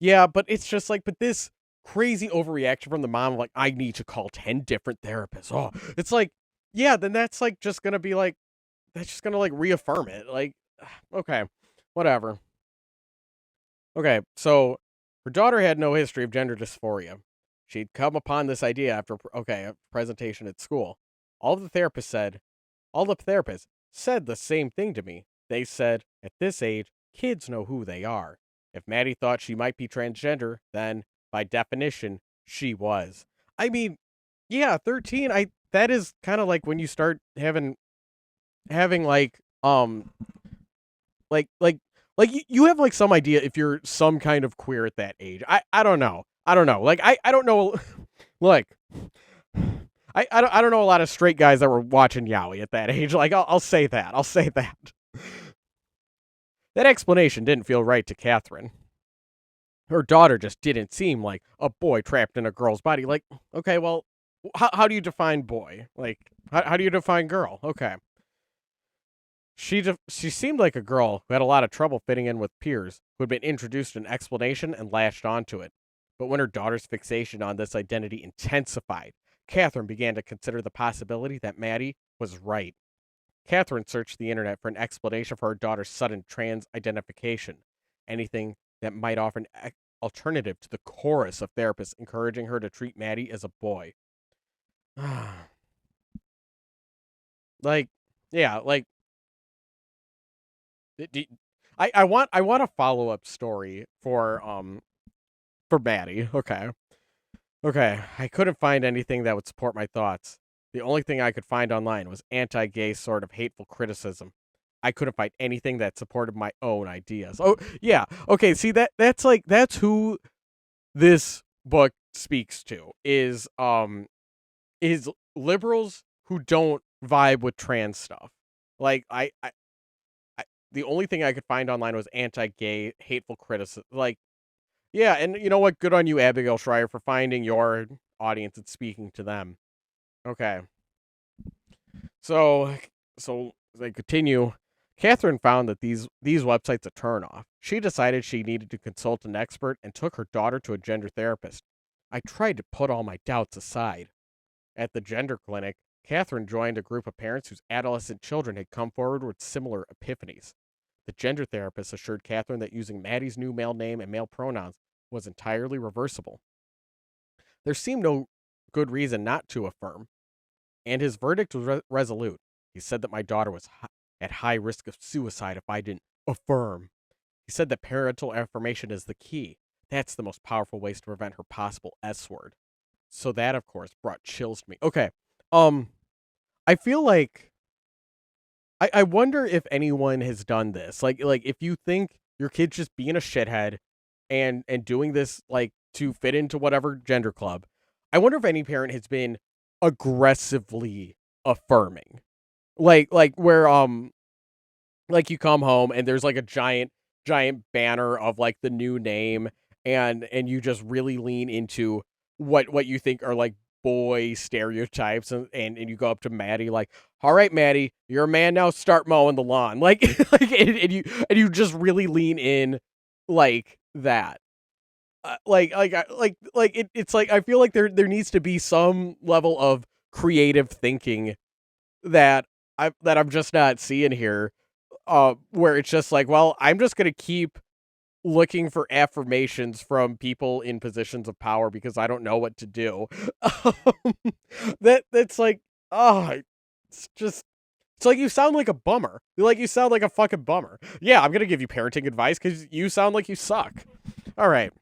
yeah, but it's just like, but this crazy overreaction from the mom, like, I need to call 10 different therapists, oh, it's like, yeah, then that's like just gonna be like, that's just gonna like reaffirm it, like, okay, whatever. Okay, so her daughter had no history of gender dysphoria. She'd come upon this idea after a presentation at school. All of the therapists said, all the therapists said the same thing to me. They said, at this age, kids know who they are. If Maddie thought she might be transgender, then by definition, she was. I mean, yeah, 13, I that is kind of like when you start having like you have like some idea if you're some kind of queer at that age. I don't know. I don't know. Like I don't know. Like I don't know a lot of straight guys that were watching Yowie at that age. Like I'll say that. I'll say that. That explanation didn't feel right to Catherine. Her daughter just didn't seem like a boy trapped in a girl's body. Like, okay, well, how do you define boy? Like, how do you define girl? Okay. She seemed like a girl who had a lot of trouble fitting in with peers, who had been introduced to an explanation and latched onto it. But when her daughter's fixation on this identity intensified, Catherine began to consider the possibility that Maddie was right. Catherine searched the internet for an explanation for her daughter's sudden trans identification, anything that might offer an alternative to the chorus of therapists encouraging her to treat Maddie as a boy. Like, yeah, like, I want a follow up story for Maddie. Okay, Okay, I couldn't find anything that would support my thoughts. The only thing I could find online was anti-gay sort of hateful criticism. I couldn't find anything that supported my own ideas. Oh, yeah. Okay, see that's who this book speaks to is liberals who don't vibe with trans stuff. Like I the only thing I could find online was anti-gay hateful criticism. Like, yeah, and you know what? Good on you, Abigail Schreier, for finding your audience and speaking to them. Okay. So so they continue. Catherine found that these websites a turnoff. She decided she needed to consult an expert and took her daughter to a gender therapist. I tried to put all my doubts aside. At the gender clinic, Catherine joined a group of parents whose adolescent children had come forward with similar epiphanies. The gender therapist assured Catherine that using Maddie's new male name and male pronouns was entirely reversible. There seemed no good reason not to affirm, and his verdict was resolute. He said that my daughter was at high risk of suicide if I didn't affirm. He said that parental affirmation is the key. That's the most powerful ways to prevent her possible S word. So that, of course, brought chills to me. Okay. Um, I feel like I wonder if anyone has done this. Like if you think your kid's just being a shithead and doing this like to fit into whatever gender club, I wonder if any parent has been aggressively affirming. Like where like you come home and there's like a giant banner of like the new name and you just really lean into what you think are like boy stereotypes and you go up to Maddie like, all right, Maddie, you're a man now, start mowing the lawn. Like and you just really lean in like that. It's like I feel like there needs to be some level of creative thinking that I'm just not seeing here, where it's just like, well, I'm just gonna keep looking for affirmations from people in positions of power because I don't know what to do. Um, that's like, oh, it's just it's like you sound like a bummer. Like you sound like a fucking bummer. Yeah, I'm gonna give you parenting advice because you sound like you suck. All right.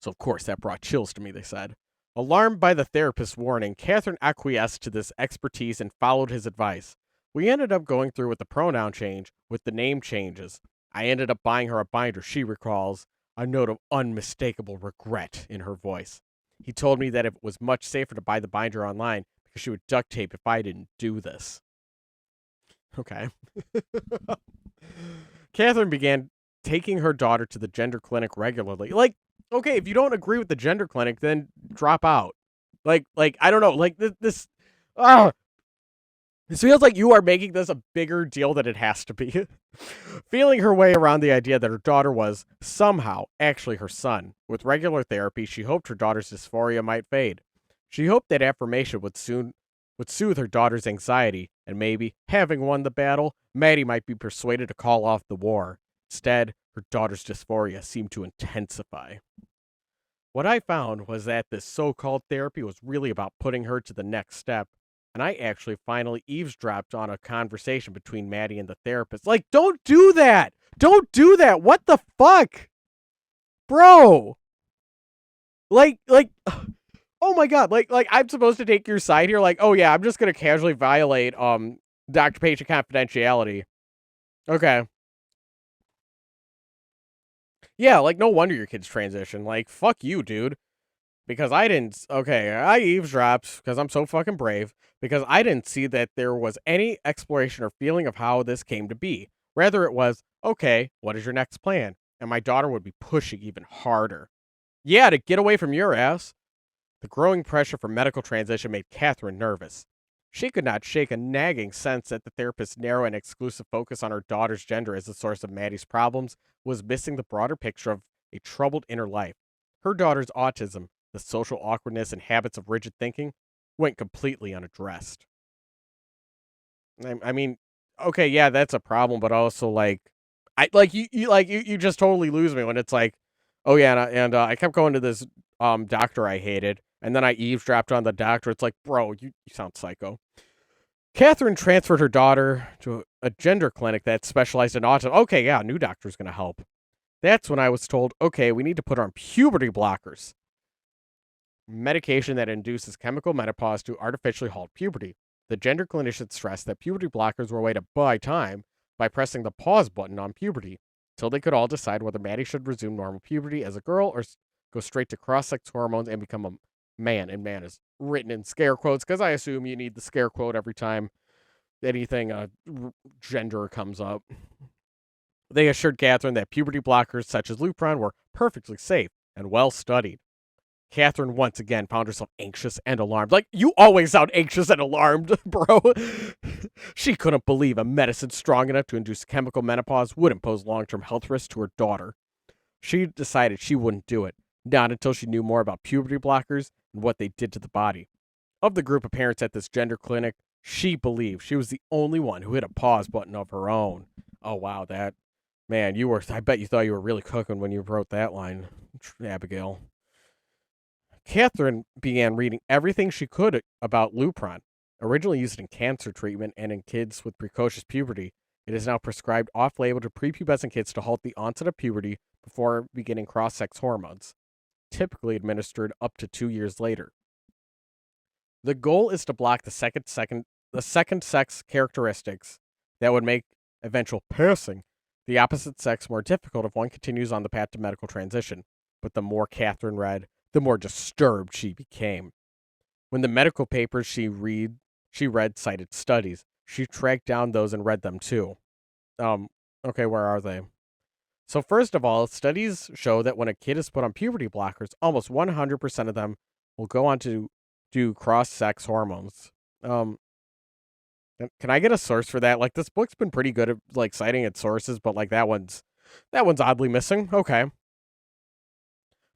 So of course that brought chills to me. They said. Alarmed by the therapist's warning, Catherine acquiesced to this expertise and followed his advice. We ended up going through with the pronoun change, with the name changes. I ended up buying her a binder, she recalls, a note of unmistakable regret in her voice. He told me that it was much safer to buy the binder online because she would duct tape if I didn't do this. Okay. Catherine began taking her daughter to the gender clinic regularly. Like, okay, if you don't agree with the gender clinic, then drop out. Like I don't know. Like this ah, this feels like you are making this a bigger deal than it has to be. Feeling her way around the idea that her daughter was somehow actually her son. With regular therapy, she hoped her daughter's dysphoria might fade. She hoped that affirmation would soothe her daughter's anxiety, and maybe, having won the battle, Maddie might be persuaded to call off the war. Instead, her daughter's dysphoria seemed to intensify. What I found was that this so-called therapy was really about putting her to the next step, and I actually finally eavesdropped on a conversation between Maddie and the therapist. Like, don't do that! Don't do that! What the fuck? Bro! Like, oh my god, like I'm supposed to take your side here? Like, oh yeah, I'm just gonna casually violate, Dr. Patient confidentiality. Okay. Yeah, like, no wonder your kids transition. Like, fuck you, dude. Because I didn't. Okay, I eavesdropped because I'm so fucking brave. Because I didn't see that there was any exploration or feeling of how this came to be. Rather, it was, okay, what is your next plan? And my daughter would be pushing even harder. Yeah, to get away from your ass. The growing pressure for medical transition made Catherine nervous. She could not shake a nagging sense that the therapist's narrow and exclusive focus on her daughter's gender as the source of Maddie's problems was missing the broader picture of a troubled inner life. Her daughter's autism, the social awkwardness and habits of rigid thinking, went completely unaddressed. I mean, okay, yeah, that's a problem, but also like, I like you just totally lose me when it's like, oh yeah, and I kept going to this doctor I hated, and then I eavesdropped on the doctor. It's like, bro, you sound psycho. Catherine transferred her daughter to a gender clinic that specialized in autism. Okay, yeah, new doctor's gonna help. That's when I was told, okay, we need to put her on puberty blockers. medication that induces chemical menopause to artificially halt puberty. The gender clinicians stressed that puberty blockers were a way to buy time by pressing the pause button on puberty, till they could all decide whether Maddie should resume normal puberty as a girl or go straight to cross-sex hormones and become a man. And man is written in scare quotes because I assume you need the scare quote every time anything gender comes up. They assured Catherine that puberty blockers such as Lupron were perfectly safe and well studied. Catherine once again found herself anxious and alarmed. Like, you always sound anxious and alarmed, bro. She couldn't believe a medicine strong enough to induce chemical menopause would impose long-term health risks to her daughter. She decided she wouldn't do it, not until she knew more about puberty blockers and what they did to the body. Of the group of parents at this gender clinic, she believed she was the only one who hit a pause button of her own. Oh, wow, man, I bet you thought you were really cooking when you wrote that line, Abigail. Catherine began reading everything she could about Lupron. Originally used in cancer treatment and in kids with precocious puberty, it is now prescribed off-label to prepubescent kids to halt the onset of puberty before beginning cross-sex hormones, typically administered up to 2 years later. The goal is to block the second sex characteristics that would make eventual passing the opposite sex more difficult if one continues on the path to medical transition. But the more Catherine read, the more disturbed she became. When the medical papers she read cited studies, she tracked down those and read them too. Okay, where are they? So first of all, studies show that when a kid is put on puberty blockers, almost 100% of them will go on to do cross-sex hormones. Can I get a source for that? Like, this book's been pretty good at like citing its sources, but like that one's oddly missing. Okay.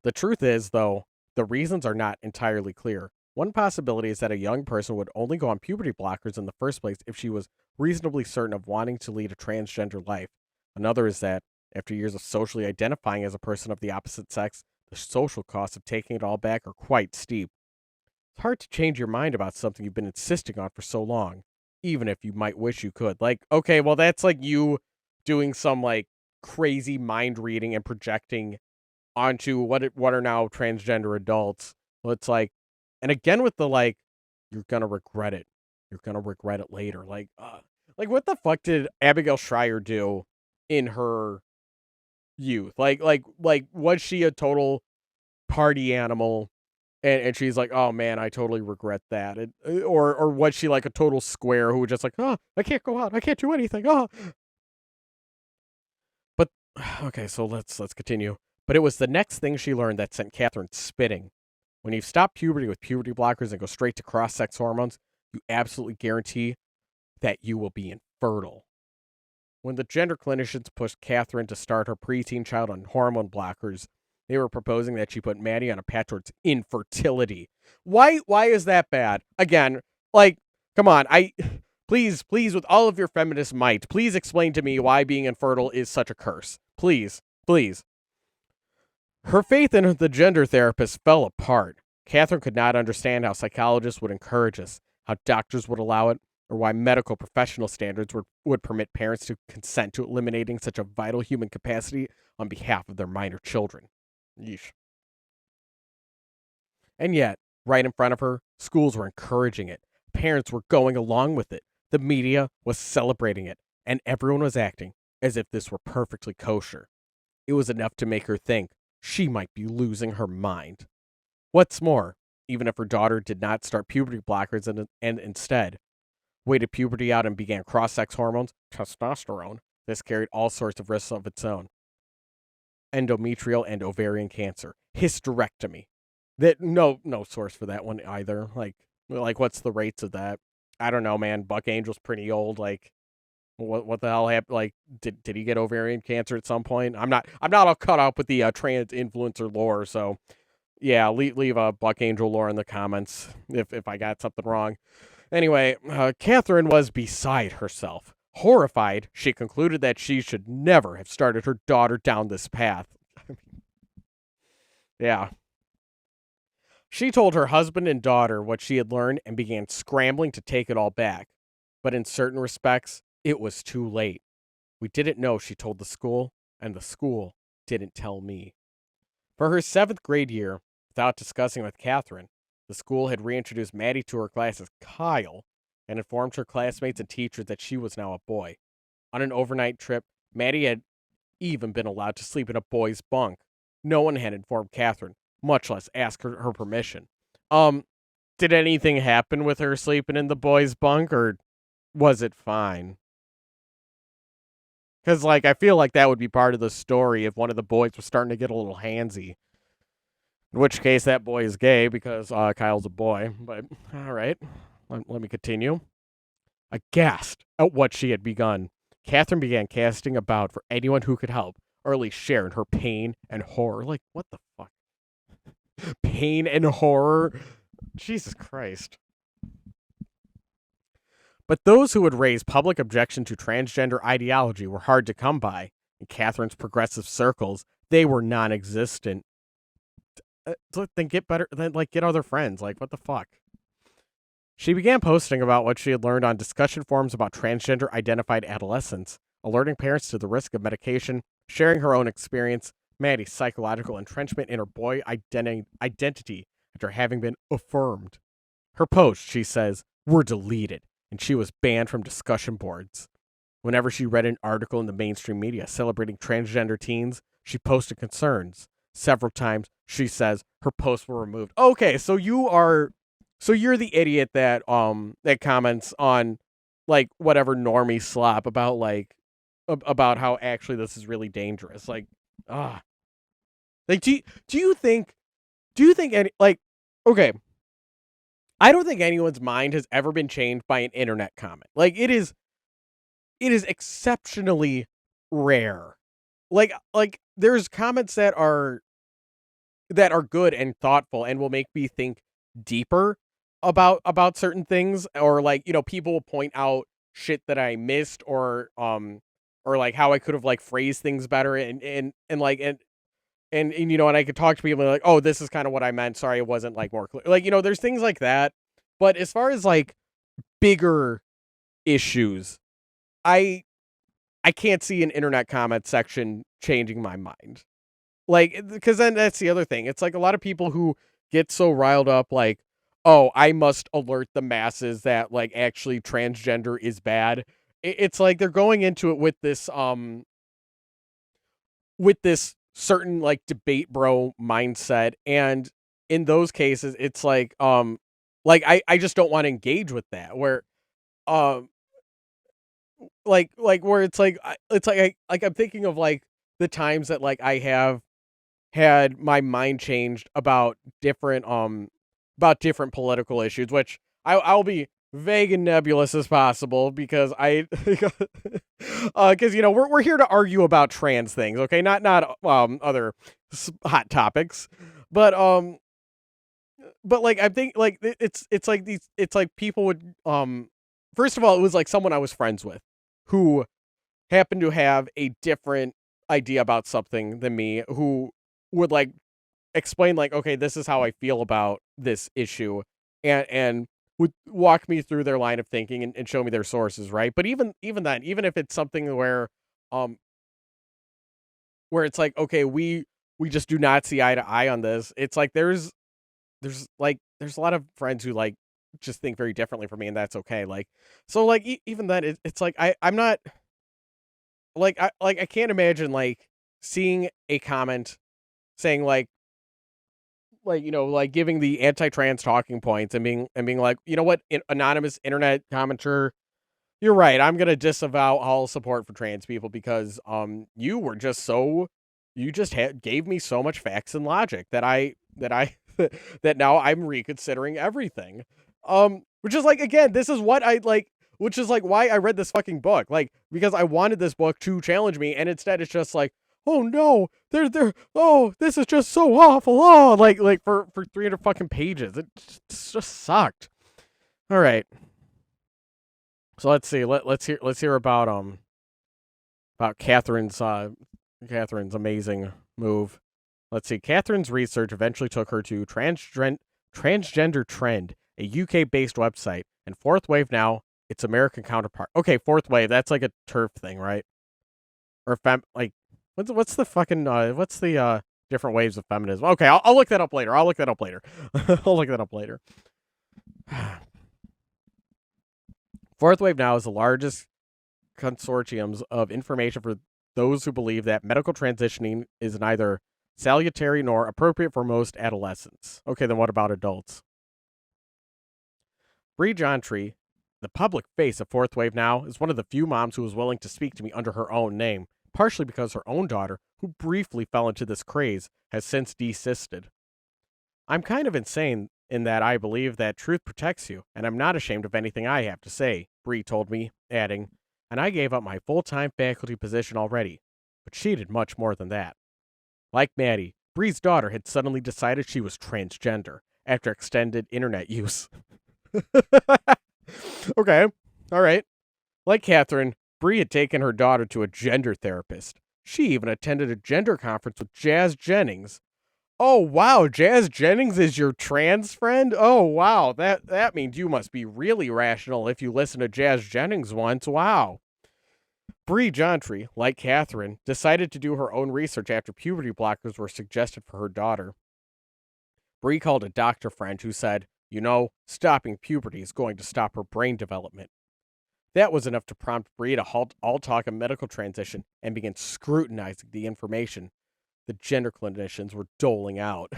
The truth is, though, the reasons are not entirely clear. One possibility is that a young person would only go on puberty blockers in the first place if she was reasonably certain of wanting to lead a transgender life. Another is that, after years of socially identifying as a person of the opposite sex, the social costs of taking it all back are quite steep. It's hard to change your mind about something you've been insisting on for so long, even if you might wish you could. Like, okay, well, that's like you doing some like crazy mind reading and projecting onto what are now transgender adults. Well, it's like, and again with the like, you're gonna regret it. You're gonna regret it later. Like what the fuck did Abigail Schreier do in her youth? Like was she a total party animal? And she's like, oh man, I totally regret that. Or was she like a total square who was just like, oh, I can't go out, I can't do anything. Oh, but okay, so let's continue. But it was the next thing she learned that sent Catherine spitting. When you stop puberty with puberty blockers and go straight to cross-sex hormones, you absolutely guarantee that you will be infertile. When the gender clinicians pushed Catherine to start her preteen child on hormone blockers, they were proposing that she put Maddie on a path towards infertility. Why is that bad? Again, like, come on, please, with all of your feminist might, please explain to me why being infertile is such a curse. Please. Her faith in the gender therapist fell apart. Catherine could not understand how psychologists would encourage this, how doctors would allow it, or why medical professional standards would permit parents to consent to eliminating such a vital human capacity on behalf of their minor children. Yeesh. And yet, right in front of her, schools were encouraging it. Parents were going along with it. The media was celebrating it, and everyone was acting as if this were perfectly kosher. It was enough to make her think she might be losing her mind. What's more, even if her daughter did not start puberty blockers and instead waited puberty out and began cross-sex hormones, testosterone, this carried all sorts of risks of its own. Endometrial and ovarian cancer, hysterectomy. That no source for that one either. Like what's the rates of that? I don't know, man. Buck Angel's pretty old. Like, what the hell happened? Like, did he get ovarian cancer at some point? I'm not all caught up with the trans influencer lore. So, yeah, leave a Buck Angel lore in the comments if I got something wrong. Anyway, Catherine was beside herself. Horrified, she concluded that she should never have started her daughter down this path. Yeah. She told her husband and daughter what she had learned and began scrambling to take it all back. But in certain respects, it was too late. We didn't know, she told the school, and the school didn't tell me. For her 7th grade year, Without discussing with Catherine, the school had reintroduced Maddie to her class as Kyle and informed her classmates and teachers that she was now a boy. On an overnight trip, Maddie had even been allowed to sleep in a boy's bunk. No one had informed Catherine, much less asked her permission. Did anything happen with her sleeping in the boys' bunk, or was it fine? Because, like, I feel like that would be part of the story if one of the boys was starting to get a little handsy. In which case, that boy is gay because Kyle's a boy. But, all right, let me continue. Aghast at what she had begun, Catherine began casting about for anyone who could help, or at least share in her pain and horror. Like, what the fuck? Pain and horror? Jesus Christ. But those who would raise public objection to transgender ideology were hard to come by. In Catherine's progressive circles, they were non-existent. Then get better, then get other friends. Like, what the fuck? She began posting about what she had learned on discussion forums about transgender identified adolescents, alerting parents to the risk of medication, sharing her own experience, Maddie's psychological entrenchment in her boy identity after having been affirmed. Her posts, she says, were deleted, and she was banned from discussion boards. Whenever she read an article in the mainstream media celebrating transgender teens, she posted concerns. Several times, she says, her posts were removed. Okay, so you're the idiot that that comments on like whatever normie slop about about how actually this is really dangerous. Like do you think any okay, I don't think anyone's mind has ever been changed by an internet comment. Like it is exceptionally rare. Like there's comments that are good and thoughtful and will make me think deeper about certain things, or people will point out shit that I missed, or like how I could have like phrased things better, and I could talk to people like, oh, this is kind of what I meant, sorry it wasn't like more clear, there's things like that. But as far as like bigger issues, I can't see an internet comment section changing my mind. Like, because then that's the other thing. It's like a lot of people who get so riled up, like, oh, I must alert the masses that like actually transgender is bad. It's like they're going into it with this certain like debate bro mindset, and in those cases, it's like I just don't want to engage with that. Where where it's like I'm thinking of like the times that like I have had my mind changed about different political issues, which I'll be vague and nebulous as possible because because we're here to argue about trans things, okay, not other hot topics, but like I think like it's like these, it's like people would first of all, it was like someone I was friends with who happened to have a different idea about something than me, who would like explain like, okay, this is how I feel about this issue, and would walk me through their line of thinking and show me their sources, right? But even then, even if it's something where it's like, okay, we just do not see eye to eye on this, it's like there's a lot of friends who like just think very differently from me, and that's okay. Like, so like even then, it's like I'm not like I can't imagine like seeing a comment saying like giving the anti-trans talking points and being like, you know what, anonymous internet commenter, you're right, I'm gonna disavow all support for trans people because you were just gave me so much facts and logic that I that now I'm reconsidering everything. Which is like, again, this is what I like, which is like why I read this fucking book, like because I wanted this book to challenge me, and instead it's just like, oh no, oh, this is just so awful. Oh, like for 300 fucking pages. It just sucked. All right. So let's see. Let's hear about Catherine's amazing move. Let's see. Catherine's research eventually took her to Transgender Trend, a UK-based website, and Fourth Wave now, its American counterpart. Okay, Fourth Wave, that's like a TERF thing, right? Or what's the fucking what's the Different waves of feminism. Okay, I'll look that up later. I'll look that up later. I'll look that up later. Fourth Wave Now is the largest consortiums of information for those who believe that medical transitioning is neither salutary nor appropriate for most adolescents. Okay, then what about adults? Bree Jontry, the public face of Fourth Wave Now, is one of the few moms who was willing to speak to me under her own name, partially because her own daughter, who briefly fell into this craze, has since desisted. I'm kind of insane in that I believe that truth protects you, and I'm not ashamed of anything I have to say, Bree told me, adding, and I gave up my full-time faculty position already, but she did much more than that. Like Maddie, Bree's daughter had suddenly decided she was transgender after extended internet use. Okay, all right. Like Catherine, Bree had taken her daughter to a gender therapist. She even attended a gender conference with Jazz Jennings. Oh, wow, Jazz Jennings is your trans friend? Oh, wow, that means you must be really rational if you listen to Jazz Jennings once. Wow. Bree Jontry, like Catherine, decided to do her own research after puberty blockers were suggested for her daughter. Bree called a doctor friend who said, stopping puberty is going to stop her brain development. That was enough to prompt Bree to halt all talk of medical transition and begin scrutinizing the information the gender clinicians were doling out.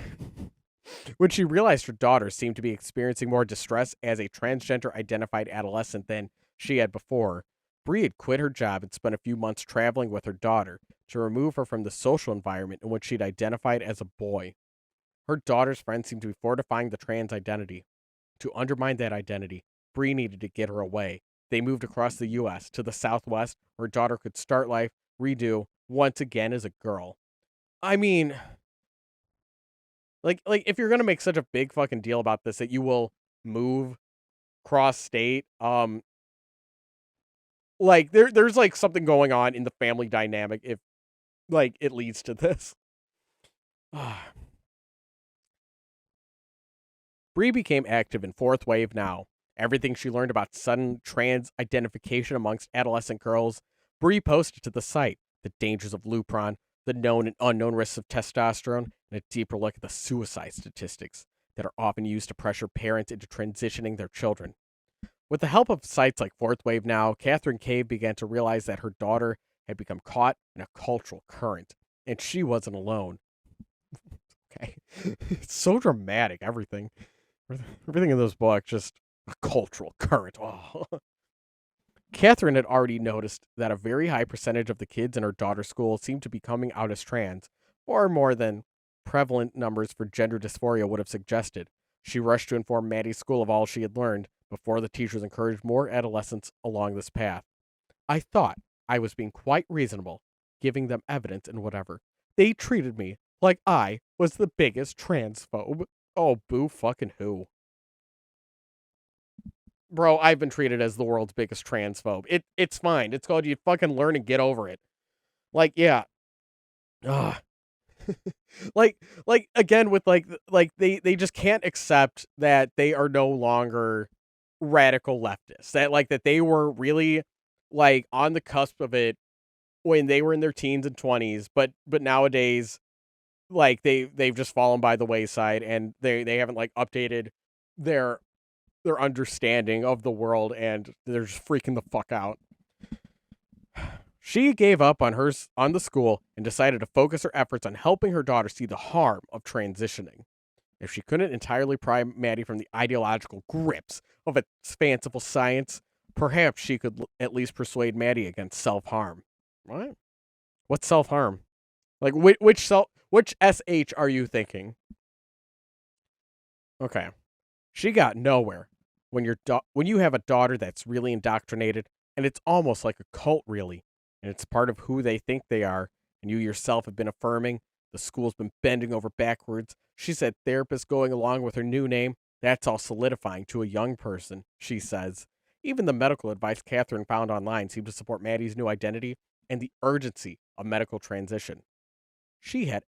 When she realized her daughter seemed to be experiencing more distress as a transgender-identified adolescent than she had before, Bree had quit her job and spent a few months traveling with her daughter to remove her from the social environment in which she'd identified as a boy. Her daughter's friends seemed to be fortifying the trans identity. To undermine that identity, Bree needed to get her away. They moved across the U.S. to the Southwest, where her daughter could start life, redo, once again as a girl. I mean, like if you're gonna make such a big fucking deal about this that you will move cross state, like there's like something going on in the family dynamic if like it leads to this. Bree became active in Fourth Wave Now. Everything she learned about sudden trans identification amongst adolescent girls, Bree posted to the site. The dangers of Lupron, the known and unknown risks of testosterone, and a deeper look at the suicide statistics that are often used to pressure parents into transitioning their children. With the help of sites like Fourth Wave Now, Catherine Cave began to realize that her daughter had become caught in a cultural current, and she wasn't alone. Okay. It's so dramatic, everything. Everything in this book, just a cultural current. Oh. Catherine had already noticed that a very high percentage of the kids in her daughter's school seemed to be coming out as trans, or more than prevalent numbers for gender dysphoria would have suggested. She rushed to inform Maddie's school of all she had learned before the teachers encouraged more adolescents along this path. I thought I was being quite reasonable, giving them evidence and whatever. They treated me like I was the biggest transphobe. Oh, boo fucking who. Bro, I've been treated as the world's biggest transphobe. It's fine. It's called you fucking learn and get over it. Like, yeah. Ugh. like again with like they just can't accept that they are no longer radical leftists. That they were really like on the cusp of it when they were in their teens and 20s, but nowadays like they've just fallen by the wayside and they haven't like updated their understanding of the world, and they're just freaking the fuck out. She gave up on the school and decided to focus her efforts on helping her daughter see the harm of transitioning. If she couldn't entirely pry Maddie from the ideological grips of its fanciful science, perhaps she could at least persuade Maddie against self-harm. What? What's self-harm? Like which SH are you thinking? Okay. She got nowhere when you have a daughter that's really indoctrinated, and it's almost like a cult, really, and it's part of who they think they are, and you yourself have been affirming. The school's been bending over backwards. She said therapist going along with her new name. That's all solidifying to a young person, she says. Even the medical advice Catherine found online seemed to support Maddie's new identity and the urgency of medical transition. She has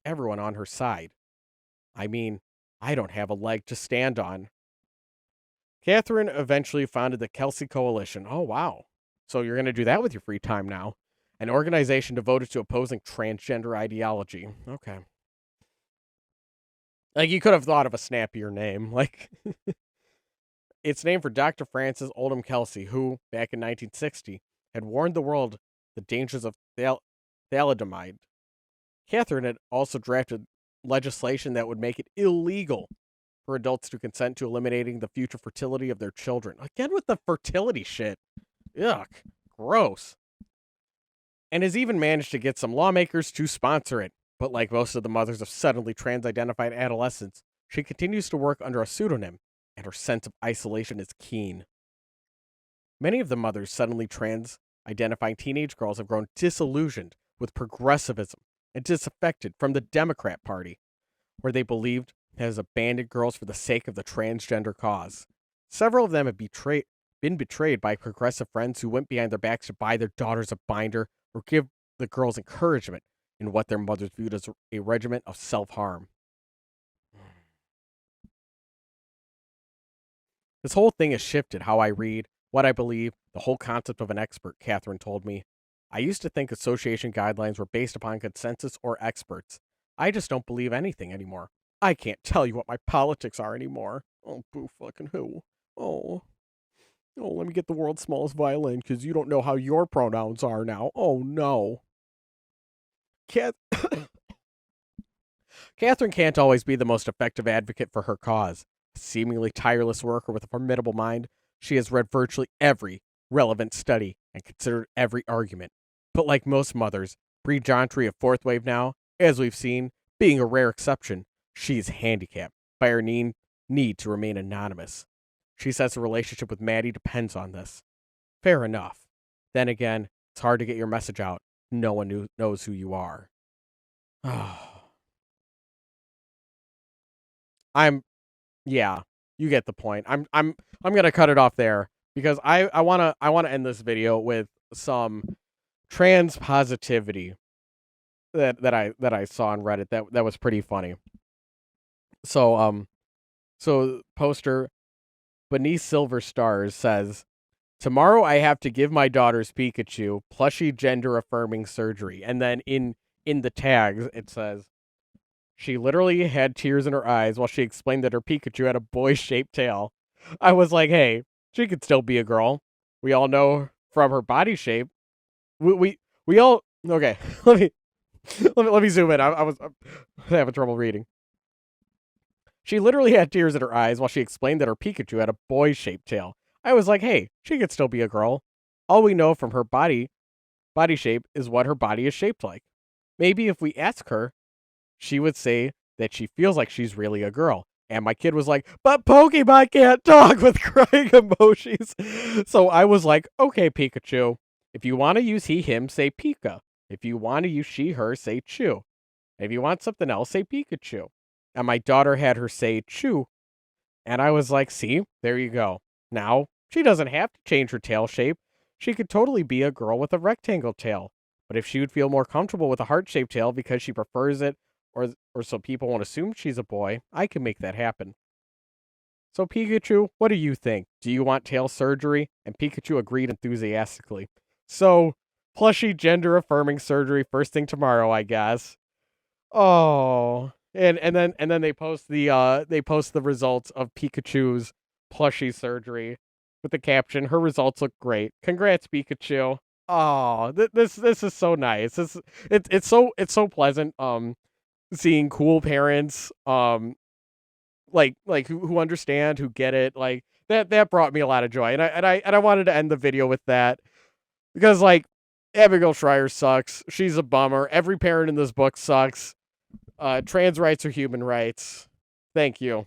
everyone on her side. I mean, I don't have a leg to stand on. Catherine eventually founded the Kelsey Coalition. Oh, wow. So you're going to do that with your free time now. an organization devoted to opposing transgender ideology. Okay. Like, you could have thought of a snappier name. Like, it's named for Dr. Francis Oldham Kelsey, who, back in 1960, had warned the world the dangers of thalidomide. Catherine had also drafted legislation that would make it illegal for adults to consent to eliminating the future fertility of their children. Again with the fertility shit. Yuck. Gross. And has even managed to get some lawmakers to sponsor it. But like most of the mothers of suddenly trans-identified adolescents, she continues to work under a pseudonym, and her sense of isolation is keen. Many of the mothers suddenly trans-identifying teenage girls have grown disillusioned with progressivism and disaffected from the Democrat Party, where they believed has abandoned girls for the sake of the transgender cause. Several of them have been betrayed by progressive friends who went behind their backs to buy their daughters a binder or give the girls encouragement in what their mothers viewed as a regimen of self-harm. This whole thing has shifted how I read, what I believe, the whole concept of an expert, Catherine told me. I used to think association guidelines were based upon consensus or experts. I just don't believe anything anymore. I can't tell you what my politics are anymore. Oh, boo fucking who. Oh, let me get the world's smallest violin because you don't know how your pronouns are now. Oh, no. Catherine can't always be the most effective advocate for her cause. A seemingly tireless worker with a formidable mind, she has read virtually every relevant study and considered every argument. But like most mothers, Bree Jontry of Fourth Wave now, as we've seen, being a rare exception, she is handicapped by her need to remain anonymous. She says her relationship with Maddie depends on this. Fair enough. Then again, it's hard to get your message out. No one knows who you are. Yeah, you get the point. I'm gonna cut it off there because I wanna end this video with some trans positivity that I saw on Reddit that was pretty funny. So poster Beneath Silver Stars says, tomorrow I have to give my daughter's Pikachu plushie gender affirming surgery. And then in the tags it says, she literally had tears in her eyes while she explained that her Pikachu had a boy-shaped tail. I was like, hey, she could still be a girl. We all know from her body shape. We all okay. Let me zoom in. I was having trouble reading. She literally had tears in her eyes while she explained that her Pikachu had a boy-shaped tail. I was like, hey, she could still be a girl. All we know from her body shape is what her body is shaped like. Maybe if we ask her, she would say that she feels like she's really a girl. And my kid was like, but Pokemon can't talk, with crying emojis. So I was like, okay, Pikachu, if you want to use he, him, say Pika. If you want to use she, her, say Chew. If you want something else, say Pikachu. And my daughter had her say Chew. And I was like, see, there you go. Now, she doesn't have to change her tail shape. She could totally be a girl with a rectangle tail. But if she would feel more comfortable with a heart-shaped tail because she prefers it, or so people won't assume she's a boy, I can make that happen. So Pikachu, what do you think? Do you want tail surgery? And Pikachu agreed enthusiastically. So, plushie gender affirming surgery first thing tomorrow, I guess. Oh, and then they post the results of Pikachu's plushie surgery with the caption, her results look great. Congrats, Pikachu. Oh, this is so nice. It's so pleasant seeing cool parents like who understand, who get it. Like that brought me a lot of joy. And I wanted to end the video with that because like Abigail Schreier sucks. She's a bummer. Every parent in this book sucks. Trans rights are human rights. Thank you.